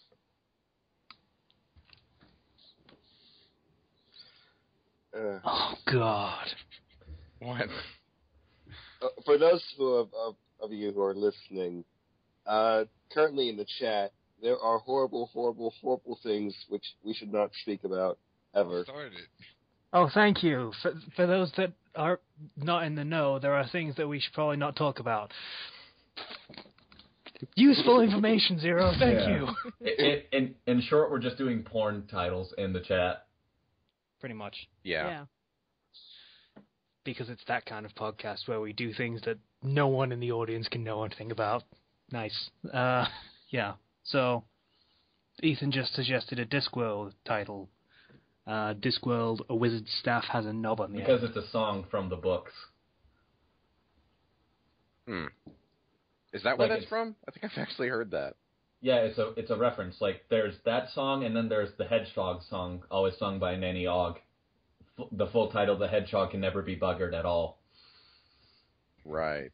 God. What? For those of you who are listening, currently in the chat, there are horrible, horrible, horrible things which we should not speak about ever. Started. Oh, thank you. For those that are not in the know, there are things that we should probably not talk about. Useful information, Zero. Thank you. In short, we're just doing porn titles in the chat. Pretty much. Yeah. Because it's that kind of podcast where we do things that no one in the audience can know anything about. Nice. Yeah. So, Ethan just suggested a Discworld title. Discworld, A Wizard's Staff Has a Knob on the end. Because it's a song from the books. Is that where Like that's from? I think I've actually heard that. Yeah, it's a reference. Like, there's that song, and then there's the Hedgehog song, always sung by Nanny Ogg. The full title, The Hedgehog Can Never Be Buggered at All. Right.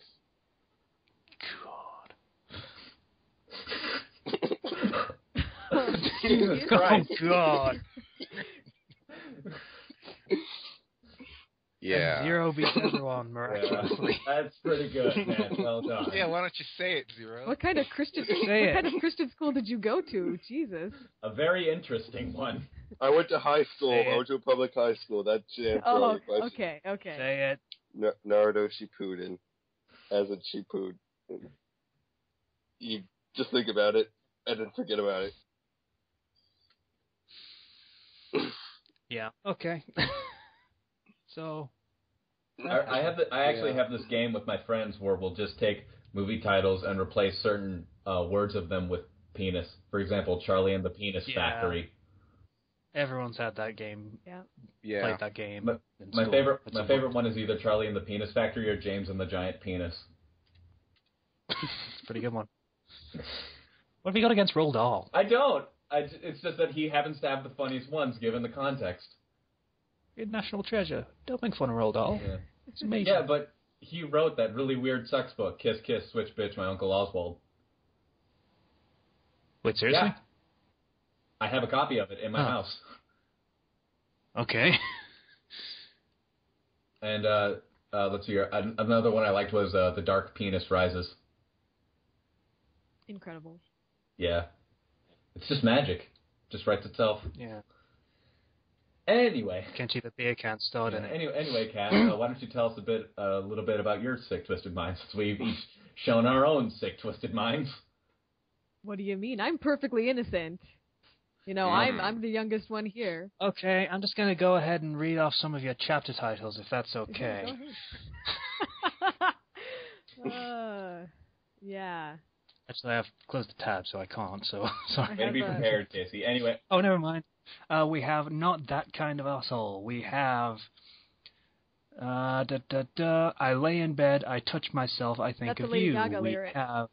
Jesus Christ. Oh, God. Yeah. And Zero beats everyone miraculously. That's pretty good, man. Well done. Yeah, why don't you say it, Zero? What kind of Christian school did you go to? Jesus. A very interesting one. I went to high school. Say it. I went to a public high school. That's the answer. Oh, to your question. okay. Say it. Naruto Shippuden, as in Shippuden. You just think about it and then forget about it. Yeah. Okay. So. I actually have this game with my friends where we'll just take movie titles and replace certain words of them with penis. For example, Charlie and the Penis Factory. Everyone's had that game. Yeah. Played that game. But my favorite one is either Charlie and the Penis Factory or James and the Giant Penis. Pretty good one. What have you got against Roald Dahl? I don't. It's just that he happens to have the funniest ones given the context. You're a national treasure. Don't make fun of Roald Dahl. Yeah. It's amazing. Yeah, but he wrote that really weird sex book, Kiss Kiss, Switch Bitch, My Uncle Oswald. Wait, seriously? Yeah. I have a copy of it in my house. Okay. And let's see here. Another one I liked was The Dark Penis Rises. Incredible. Yeah. It's just magic. Just writes itself. Yeah. Anyway. Kenchi the beer can starred in it. Anyway, Kat, why don't you tell us a little bit about your sick, twisted minds, since we've each shown our own sick, twisted minds. What do you mean? I'm perfectly innocent. You know, I'm the youngest one here. Okay, I'm just going to go ahead and read off some of your chapter titles, if that's okay. Yeah. Actually, I've closed the tab, so I can't, so sorry. Way to be prepared, Casey. Anyway. Oh, never mind. We have Not That Kind of Asshole. We have... I lay in bed, I touch myself, I think That's of a Lady you. Gaga We lyric. have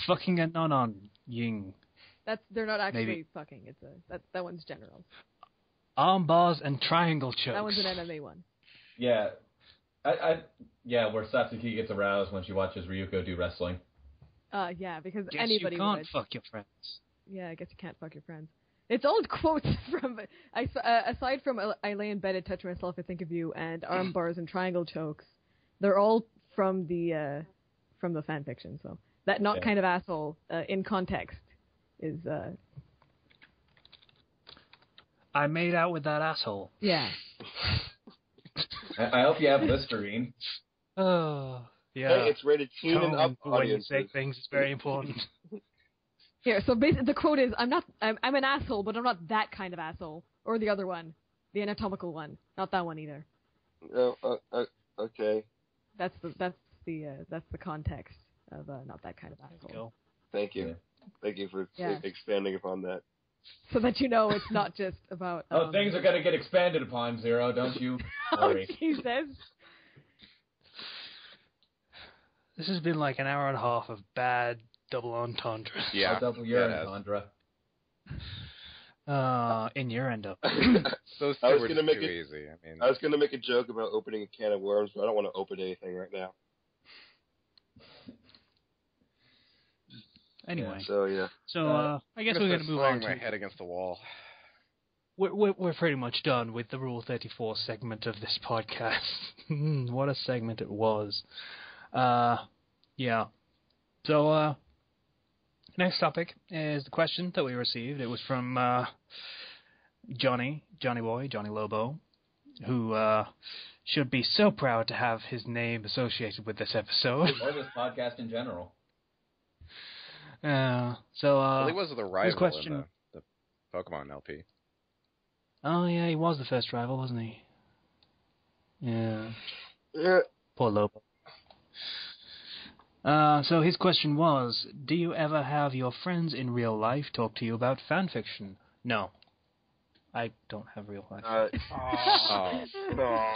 Fucking a Non-On Ying. They're not actually Maybe. fucking. That one's general. Arm bars and triangle chokes. That one's an MMA one. Yeah. Where Satsuki gets aroused when she watches Ryuko do wrestling. Yeah, because Guess anybody you can't would. fuck your friends. Yeah, I guess you can't fuck your friends. It's all quotes from, aside from I lay in bed and touch myself, I think of you, and arm bars and triangle chokes. They're all from the fan fiction. So that not kind of asshole in context is. I made out with that asshole. Yeah. I hope you have Listerine. Oh, yeah. Hey, it's rated teen and up when you audiences. say things is very important. Here, so basically the quote is, I'm an asshole, but I'm not that kind of asshole. Or the other one. The anatomical one. Not that one either. Oh, okay. That's the context of not that kind of asshole. Go. Thank you. Yeah. Thank you for Yeah. expanding upon that. So that you know it's not just about... Things are going to get expanded upon, Zero, don't you worry. Oh, Jesus. This has been like an hour and a half of bad double entendres. Yeah. I'll double your yeah, entendre. Innuendo. Those I two was were gonna just make too it- easy. I mean, I was going to make a joke about opening a can of worms, but I don't want to open anything right now. Anyway, So, yeah. so I guess I'm we're gonna going to move start on slamming my to... head against the wall. We're pretty much done with the Rule 34 segment of this podcast. What a segment it was. Yeah. So, next topic is the question that we received. It was from Johnny Lobo, who should be so proud to have his name associated with this episode. Or this podcast in general. So, He was the rival question... in the Pokemon LP. Oh, yeah, he was the first rival, wasn't he? Yeah. Yeah. Poor Lobo. So his question was, do you ever have your friends in real life talk to you about fanfiction? No. I don't have real life. Oh. No.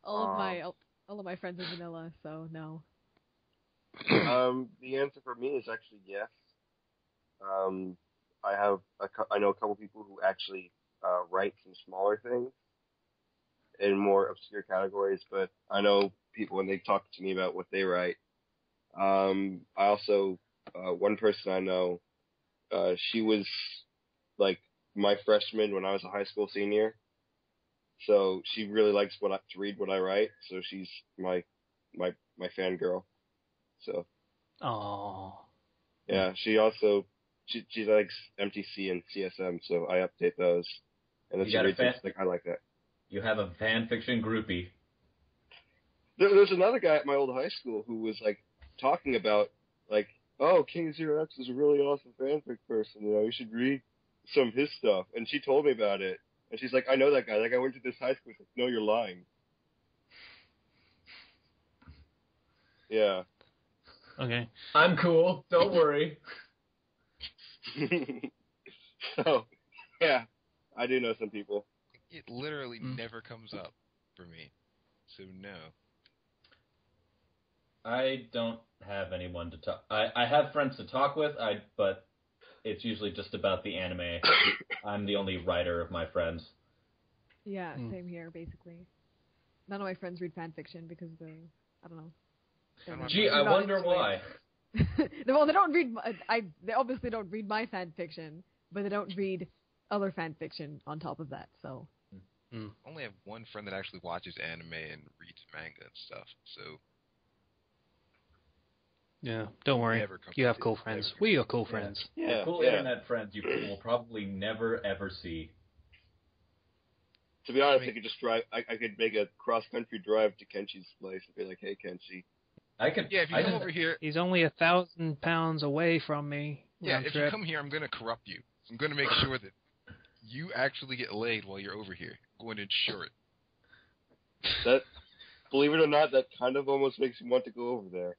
All of my friends are vanilla, so no. The answer for me is actually yes. I know a couple people who actually write some smaller things in more obscure categories, but I know people when they talk to me about what they write. I also one person I know, she was like my freshman when I was a high school senior, so she really likes to read what I write. So she's my fangirl. So. Oh. Yeah, she likes MTC and CSM, so I update those. And then she reads like, I like that. You have a fan fiction groupie. There's another guy at my old high school who was like talking about like, oh, King Zero X is a really awesome fanfic person. You should read some of his stuff. And she told me about it, and she's like, I know that guy. Like, I went to this high school. She's like, no, you're lying. Yeah. Okay. I'm cool. Don't worry. So, yeah, I do know some people. It literally never comes up for me. So no. I don't have anyone to talk. I have friends to talk with. But it's usually just about the anime. I'm the only writer of my friends. Yeah, same here, basically. None of my friends read fan fiction because I don't know. Gee, I wonder why. Well, they don't read. They obviously don't read my fan fiction, but they don't read other fan fiction on top of that. So. I only have one friend that actually watches anime and reads manga and stuff. So. Yeah, don't worry. You have cool friends. We are cool friends. Yeah, cool internet friends you will probably never ever see. To be honest, I could just drive. I could make a cross-country drive to Kenchi's place and be like, "Hey, Kenchi." I could. Yeah, if you come over here, he's only 1,000 pounds away from me. Yeah, if you come here, I'm gonna corrupt you. I'm gonna make sure that you actually get laid while you're over here. I'm going to ensure it. That, believe it or not, that kind of almost makes me want to go over there.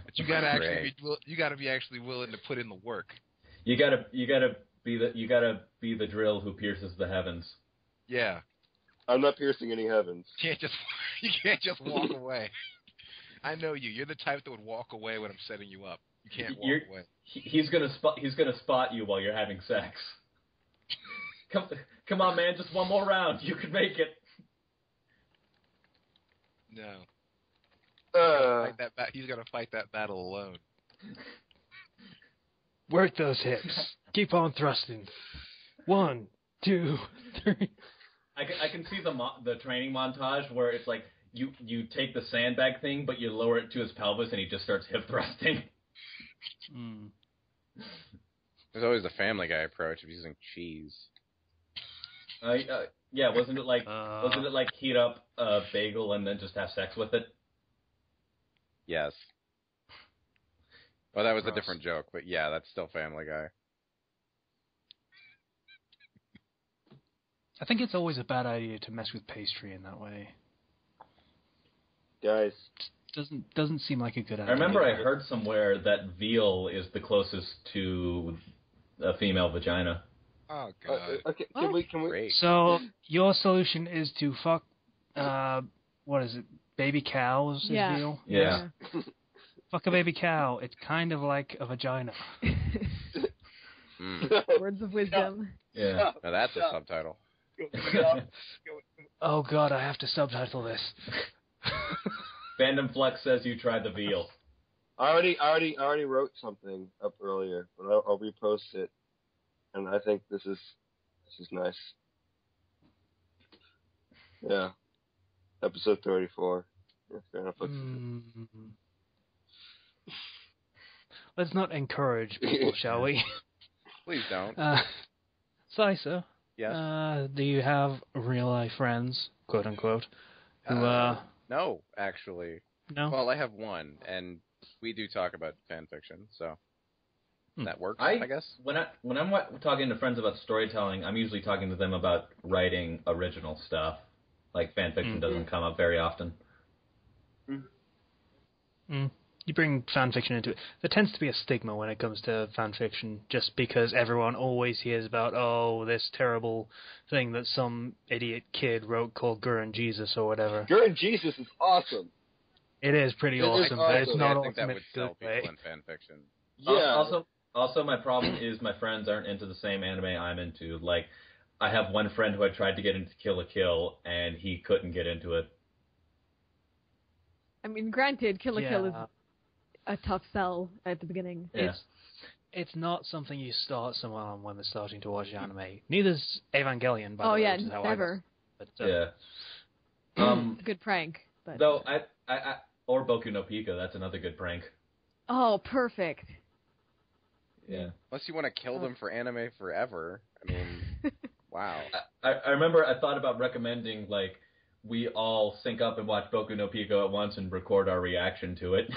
But you gotta be actually willing to put in the work. You gotta be the drill who pierces the heavens. Yeah. I'm not piercing any heavens. You can't just walk away. I know you. You're the type that would walk away when I'm setting you up. You can't walk away. He's gonna spot you while you're having sex. Come on, man, just one more round. You can make it. No. He's gonna fight that battle alone. Work those hips. Keep on thrusting. 1, 2, 3. I can see the training montage where it's like you take the sandbag thing, but you lower it to his pelvis and he just starts hip thrusting. There's always the Family Guy approach of using cheese. Yeah, wasn't it like heat up a bagel and then just have sex with it? Yes. Well, that was a different joke, but yeah, that's still Family Guy. I think it's always a bad idea to mess with pastry in that way. Guys. Doesn't seem like a good idea. I remember I heard somewhere that veal is the closest to a female vagina. Oh, God. Okay, can we? Great. So, your solution is to fuck, what is it, baby cows? Yeah. Veal? Yeah. Fuck a baby cow. It's kind of like a vagina. Words of wisdom. Yeah. Now that's a subtitle. Oh God, I have to subtitle this. Fandom Flux says you tried the veal. I already wrote something up earlier, but I'll repost it. And I think this is nice. Yeah. Episode 34. Yeah, fair enough. Let's not encourage people, shall we? Please don't. Sisa, Yes. do you have real life friends, quote unquote, who No, actually. No? Well, I have one, and we do talk about fan fiction, so that works, I guess. When I'm talking to friends about storytelling, I'm usually talking to them about writing original stuff. Like fan fiction doesn't come up very often. you bring fan fiction into it. There tends to be a stigma when it comes to fan fiction, just because everyone always hears about, this terrible thing that some idiot kid wrote called Gurren Jesus or whatever. Gurren Jesus is awesome. It is pretty awesome, but it's not I think that awesome in would a sell good people way. in fan fiction. Yeah. Also, my problem is my friends aren't into the same anime I'm into. Like, I have one friend who I tried to get into Kill la Kill, and he couldn't get into it. I mean, granted, Kill la Kill is a tough sell at the beginning. Yeah. It's not something you start someone on when they're starting to watch anime. Neither's Evangelion, by the way. Yeah, which is how never. But, Yeah. It's a good prank. But Though I or Boku no Pico, that's another good prank. oh, perfect. Yeah. Unless you want to kill them for anime forever. I mean, wow. I remember I thought about recommending, like, we all sync up and watch Boku no Pico at once and record our reaction to it.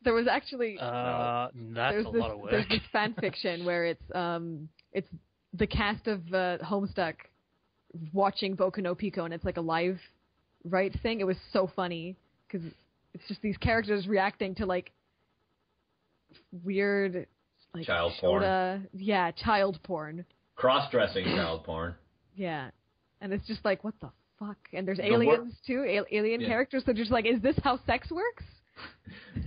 There was actually that's a lot of work. There's this fan fiction where it's the cast of Homestuck watching Boku no Pico, and it's like a live thing. It was so funny because it's just these characters reacting to like weird like Child porn. Yeah, child porn. Cross-dressing child porn. Yeah, and it's just like, what the fuck? And there's aliens too, alien characters. So just like, is this how sex works?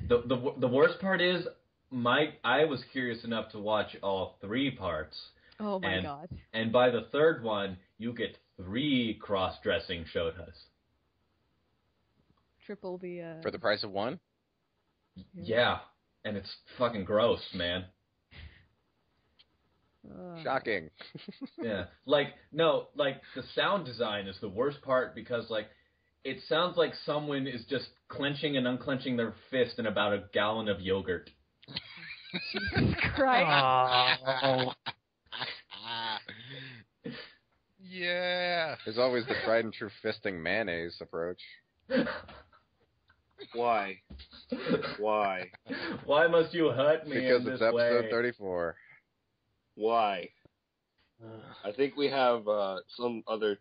The worst part is I was curious enough to watch all 3 parts. Oh my god! And by the 3rd one, you get 3 cross-dressing shotas. Triple the For the price of 1? Yeah, and it's fucking gross, man. Shocking. Yeah. The sound design is the worst part because, like, it sounds like someone is just clenching and unclenching their fist in about a gallon of yogurt. Jesus Christ. Oh. Yeah. There's always the tried and true fisting mayonnaise approach. Why? Why? Why must you hurt me Because in this it's episode way? 34. Why? I think we have some other...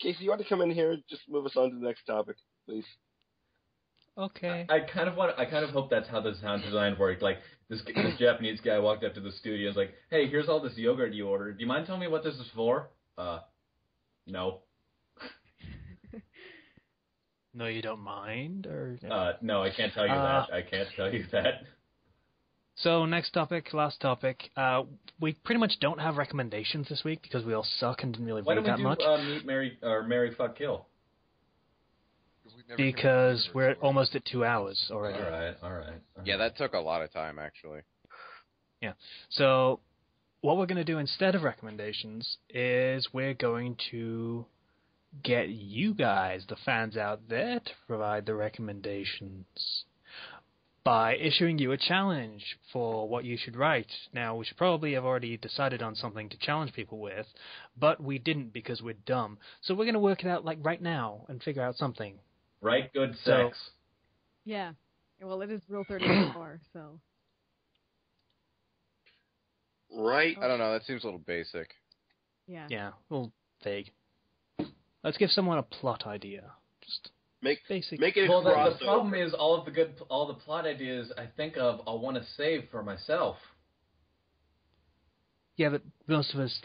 Casey, you want to come in here? Just move us on to the next topic, please. Okay. I kind of hope that's how the sound design worked. Like, this Japanese guy walked up to the studio and was like, "Hey, here's all this yogurt you ordered. Do you mind telling me what this is for?" No. No, you don't mind, or no, I can't tell you that. I can't tell you that. So, next topic, last topic. We pretty much don't have recommendations this week because we all suck and didn't really read that much. Why don't we do Meet, Marry, Fuck, Kill? Because we're almost at 2 hours already. All right. Yeah, that took a lot of time, actually. Yeah. So, what we're going to do instead of recommendations is we're going to get you guys, the fans out there, to provide the recommendations by issuing you a challenge for what you should write. Now, we should probably have already decided on something to challenge people with, but we didn't because we're dumb. So we're going to work it out like right now and figure out something. Right, good sex. Yeah. Well, it is Rule 34, so. Right. I don't know, that seems a little basic. Yeah. Yeah, a little vague. Let's give someone a plot idea. Just basic. Make it Well, the crossover. problem is all the plot ideas I think of, I'll want to save for myself. Yeah, but most of us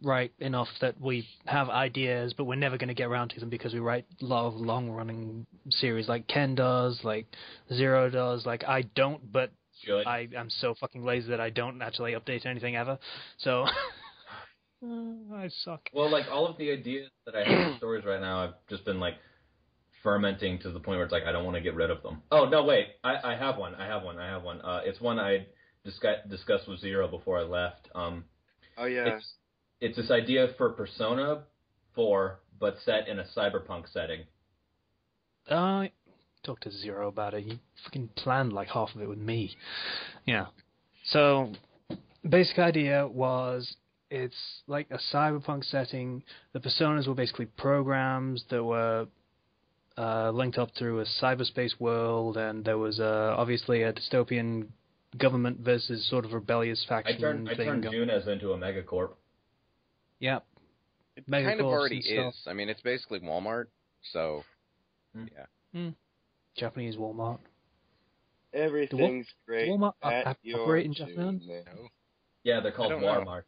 write enough that we have ideas, but we're never going to get around to them because we write a lot of long-running series, like Ken does, like Zero does. Like I don't, but I'm so fucking lazy that I don't actually update anything ever. So I suck. Well, like all of the ideas that I have in stories right now, I've just been like fermenting to the point where it's like I don't want to get rid of them. Oh no, wait, I have one. It's one I discussed with Zero before I left. Oh yeah. It's this idea for Persona 4, but set in a cyberpunk setting. Talk to Zero about it. He fucking planned like half of it with me. Yeah. So, basic idea was it's like a cyberpunk setting. The personas were basically programs that were linked up through a cyberspace world, and there was obviously a dystopian government versus sort of rebellious faction. I turned Junes into a megacorp. Yep. It kind of already is. I mean, it's basically Walmart, so yeah. Japanese Walmart. Everything's great Walmart at your operate in Japan? tune. No. Yeah, they're called I don't know. Walmarts.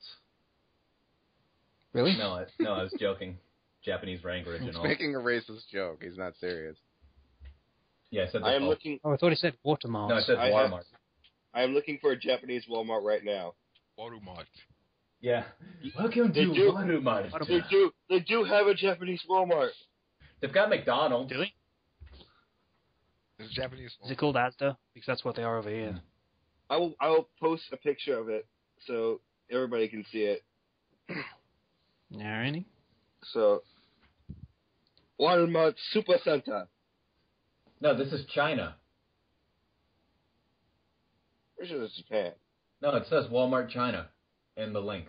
Really? No, I was joking. Japanese language and He's all. making a racist joke. He's not serious. Yeah, I said I they're am called... looking. Oh, I thought he said watermarks. No, I said Walmart. I am looking for a Japanese Walmart right now. Walmart. Yeah. Welcome They to do- Walmart. They do have a Japanese Walmart. They've got McDonald's. Do we? There's Japanese. Is it called Asda? Because that's what they are over here. I will post a picture of it so everybody can see it. Alrighty. So, Walmart Super Center. No, this is China. Pretty sure it's Japan. No, it says Walmart China in the link.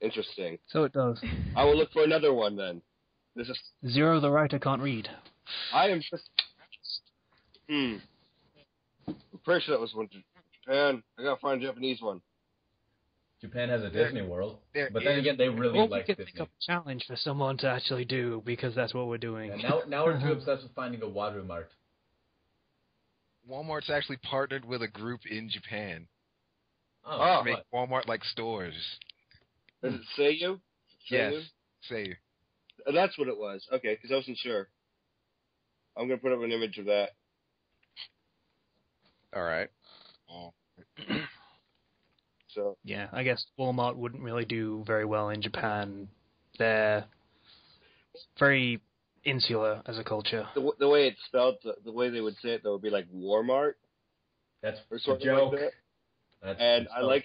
Interesting. So it does. I will look for another one then. This is. Zero the writer can't read. I am just. I'm pretty sure that was one to Japan. I gotta find a Japanese one. Japan has a Disney World, there but then is- again, they really Or we like could Disney. pick up a challenge for someone to actually do, because that's what we're doing. And now we're too obsessed with finding a Walmart. Walmart's actually partnered with a group in Japan Oh, to make what? Walmart-like stores. Does it say you? Yes. Say. That's what it was. Okay, because I wasn't sure. I'm gonna put up an image of that. All right. Oh. So Yeah, I guess Walmart wouldn't really do very well in Japan. They're very insular as a culture. the way it's spelled, the way they would say it, though, would be like Walmart That's or a something joke. like that. That's And a joke.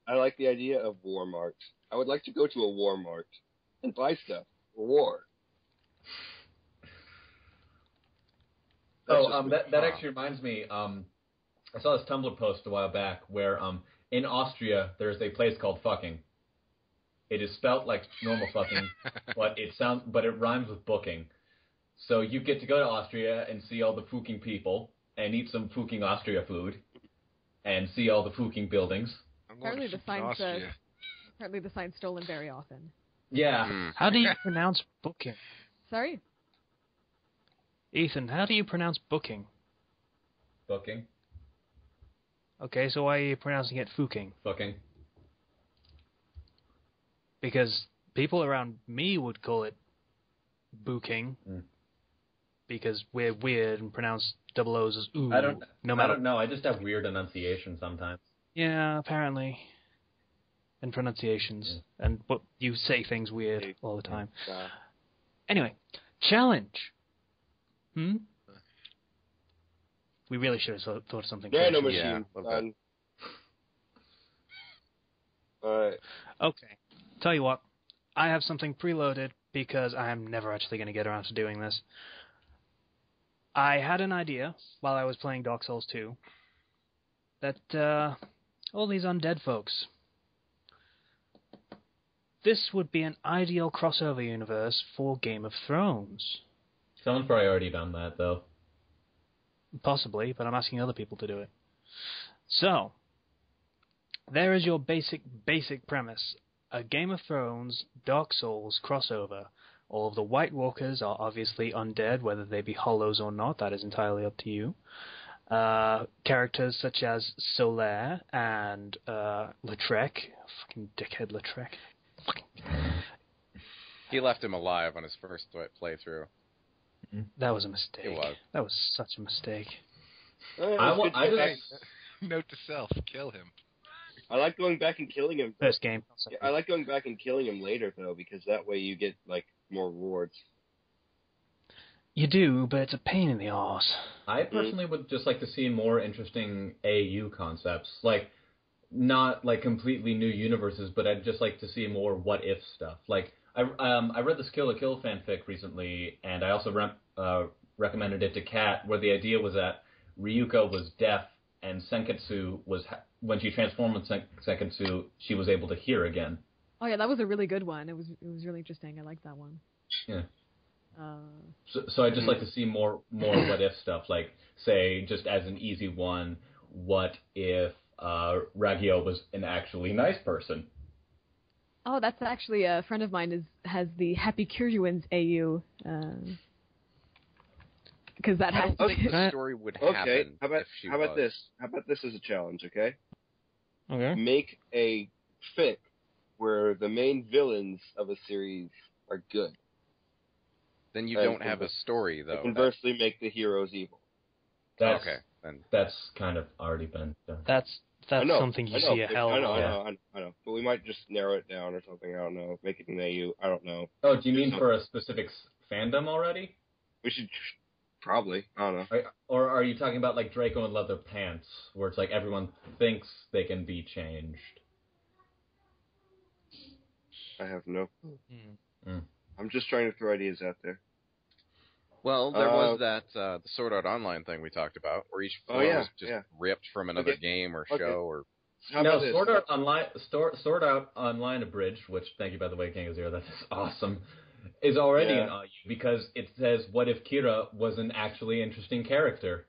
I like the idea of Walmart. I would like to go to a Walmart and buy stuff for war. That actually reminds me. I saw this Tumblr post a while back where in Austria there's a place called fucking. It is spelt like normal fucking, but it rhymes with booking. So you get to go to Austria and see all the fucking people and eat some fucking Austria food and see all the fucking buildings. I'm going Apparently to the sign Austria. says. Apparently the sign's stolen very often. Yeah. Hmm. How do you pronounce booking? Sorry? Ethan, how do you pronounce booking? Booking. Okay, so why are you pronouncing it fuking? Fucking. Because people around me would call it booking. Because we're weird and pronounce double O's as ooh. I don't matter. know. I just have weird enunciation sometimes. Yeah, apparently. And pronunciations. And but you say things weird all the time. Anyway, challenge. We really should have thought of something. Nano creative. Yeah, machine. a little bit. Alright. Okay. Tell you what, I have something preloaded because I am never actually going to get around to doing this. I had an idea while I was playing Dark Souls 2 that all these undead folks, this would be an ideal crossover universe for Game of Thrones. Someone's probably already done that though. Possibly, but I'm asking other people to do it. So, there is your basic premise. A Game of Thrones, Dark Souls crossover. All of the White Walkers are obviously undead, whether they be hollows or not, that is entirely up to you. Characters such as Solaire and Lautrec. Fucking dickhead Lautrec. He left him alive on his first playthrough. That was a mistake. It was. That was such a mistake. Note to self: kill him. I like going back and killing him. First game. I like going back and killing him later though, because that way you get like more rewards. You do, but it's a pain in the arse. I personally would just like to see more interesting AU concepts, like not like completely new universes, but I'd just like to see more what if stuff. Like I read this Kill la Kill fanfic recently, and I also recommended it to Kat, where the idea was that Ryuko was deaf, and Senketsu was when she transformed with Senketsu, she was able to hear again. Oh yeah, that was a really good one. It was really interesting. I liked that one. Yeah. So I'd just like to see more what if stuff, like say just as an easy one, what if Ragyo was an actually nice person? Oh, that's actually a friend of mine has the Happy Kiryuins AU. because that I has don't to think be. the story would Okay. happen How about if she how about was. this? How about this as a challenge? Okay. Okay. Make a fic where the main villains of a series are good. Then you And don't have a story, though. And conversely, make the heroes evil. That's, Okay, then. That's kind of already been done. That's I know, something you I know, see a hell of a lot. I know. But we might just narrow it down or something. I don't know. Make it an AU. I don't know. Oh, do you mean for a specific fandom already? We should probably. I don't know. Or are you talking about like Draco and Leather Pants, where it's like everyone thinks they can be changed? I have no. Mm. I'm just trying to throw ideas out there. Well, there was that the Sword Art Online thing we talked about, where each floor was just ripped from another game or show or. How about this? Sword Art Online Abridged, which thank you by the way, King of Zero, that is awesome, is already an IU because it says, "What if Kira was an actually interesting character?"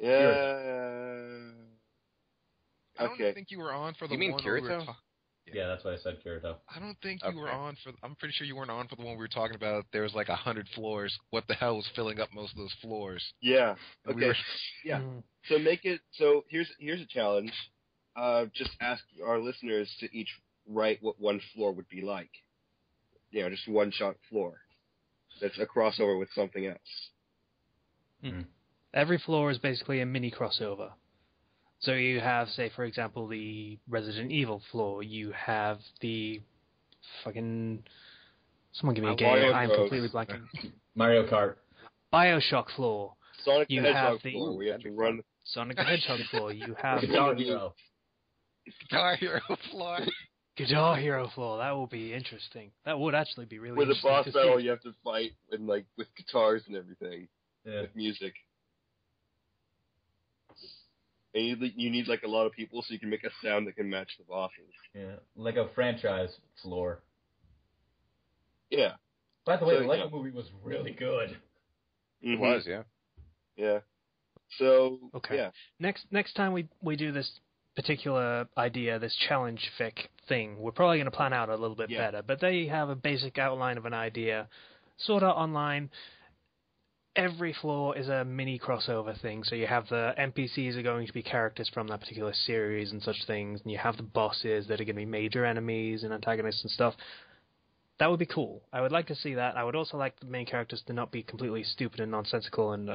Yeah. I don't think you were on for the You mean one where we were Kirito? Yeah, that's why I said Kirito. I don't think you were on for. I'm pretty sure you weren't on for the one we were talking about. There was like 100 floors. What the hell was filling up most of those floors? Yeah. And Okay. Yeah. So make it. So here's a challenge. Just ask our listeners to each write what one floor would be like. You know, just one shot floor. That's a crossover with something else. Every floor is basically a mini crossover. So you have, say, for example, the Resident Evil floor. You have the fucking... Someone give me a game. I'm completely blanking. Mario Kart. Bioshock floor. Sonic You the Hedgehog have the floor. We have to run. Sonic the Hedgehog floor. You have Guitar Hero. Guitar Hero floor. Guitar Hero floor. That will be interesting. That would actually be really With a interesting boss to battle, see. you have to fight and like with guitars and everything, with music. And you need like a lot of people so you can make a sound that can match the bosses. Yeah, like a franchise floor. Yeah. By the way, the Lego movie was really good. Mm-hmm. It was, yeah. Yeah. So Okay. yeah. Next time we do this particular idea, this challenge fic thing, we're probably going to plan out a little bit better. But they have a basic outline of an idea, sort of online. Every floor is a mini crossover thing, so you have the NPCs are going to be characters from that particular series and such things, and you have the bosses that are going to be major enemies and antagonists and stuff. That would be cool. I would like to see that. I would also like the main characters to not be completely stupid and nonsensical and...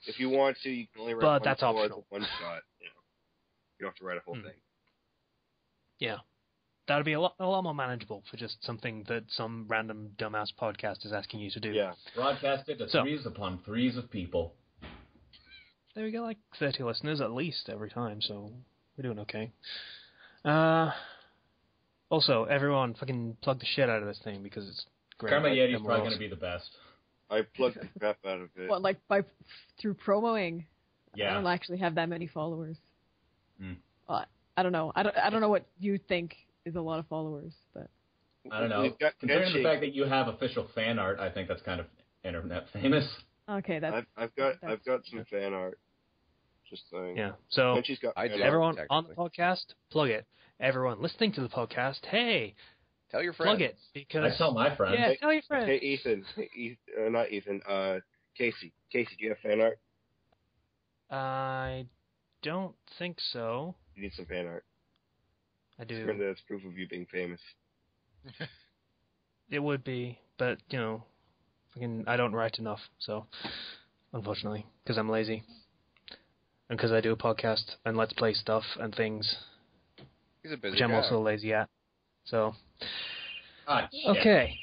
If you want to, you can only write but one that's floor optional. as a one shot. You don't have to write a whole thing. Yeah. That would be a lot more manageable for just something that some random dumbass podcast is asking you to do. Yeah. Broadcasted to threes upon threes of people. There we go, like 30 listeners at least every time, so we're doing okay. Also, everyone fucking plug the shit out of this thing because it's great. Karma Yeti's probably going to be the best. I plugged the crap out of it. What, like through promoing? Yeah. I don't actually have that many followers. Mm. I don't know. I don't know what you think is a lot of followers, but I don't know. Considering the fact that you have official fan art, I think that's kind of internet famous. Okay, that's. I've got some fan art. Just saying. Yeah. So Kenchi's got everyone on the podcast, plug it. Everyone listening to the podcast, hey, tell your friends. Plug it because I tell my friends. Yeah, tell your friends. Hey, Ethan. Not Ethan. Casey. Casey, do you have fan art? I don't think so. You need some fan art. I do. That's proof of you being famous. It would be, but I don't write enough. So, unfortunately, because I'm lazy, and because I do a podcast and let's play stuff and things, He's a busy which I'm guy. also lazy at. So, shit. okay.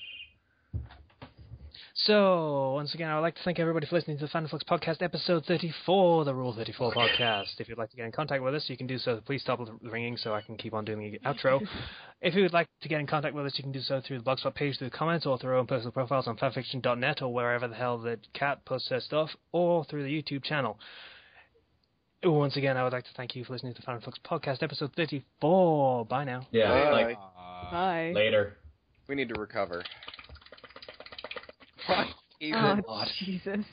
So, once again, I would like to thank everybody for listening to the Fandom Flux podcast, episode 34, the Rule 34 podcast. If you'd like to get in contact with us, you can do so. Please stop the ringing so I can keep on doing the outro. If you would like to get in contact with us, you can do so through the Blogspot page, through the comments, or through our own personal profiles on fanfiction.net, or wherever the hell that Cat posts her stuff, or through the YouTube channel. Once again, I would like to thank you for listening to the Fandom Flux podcast, episode 34. Bye now. Yeah, Bye. Later. We need to recover. Oh, Jesus.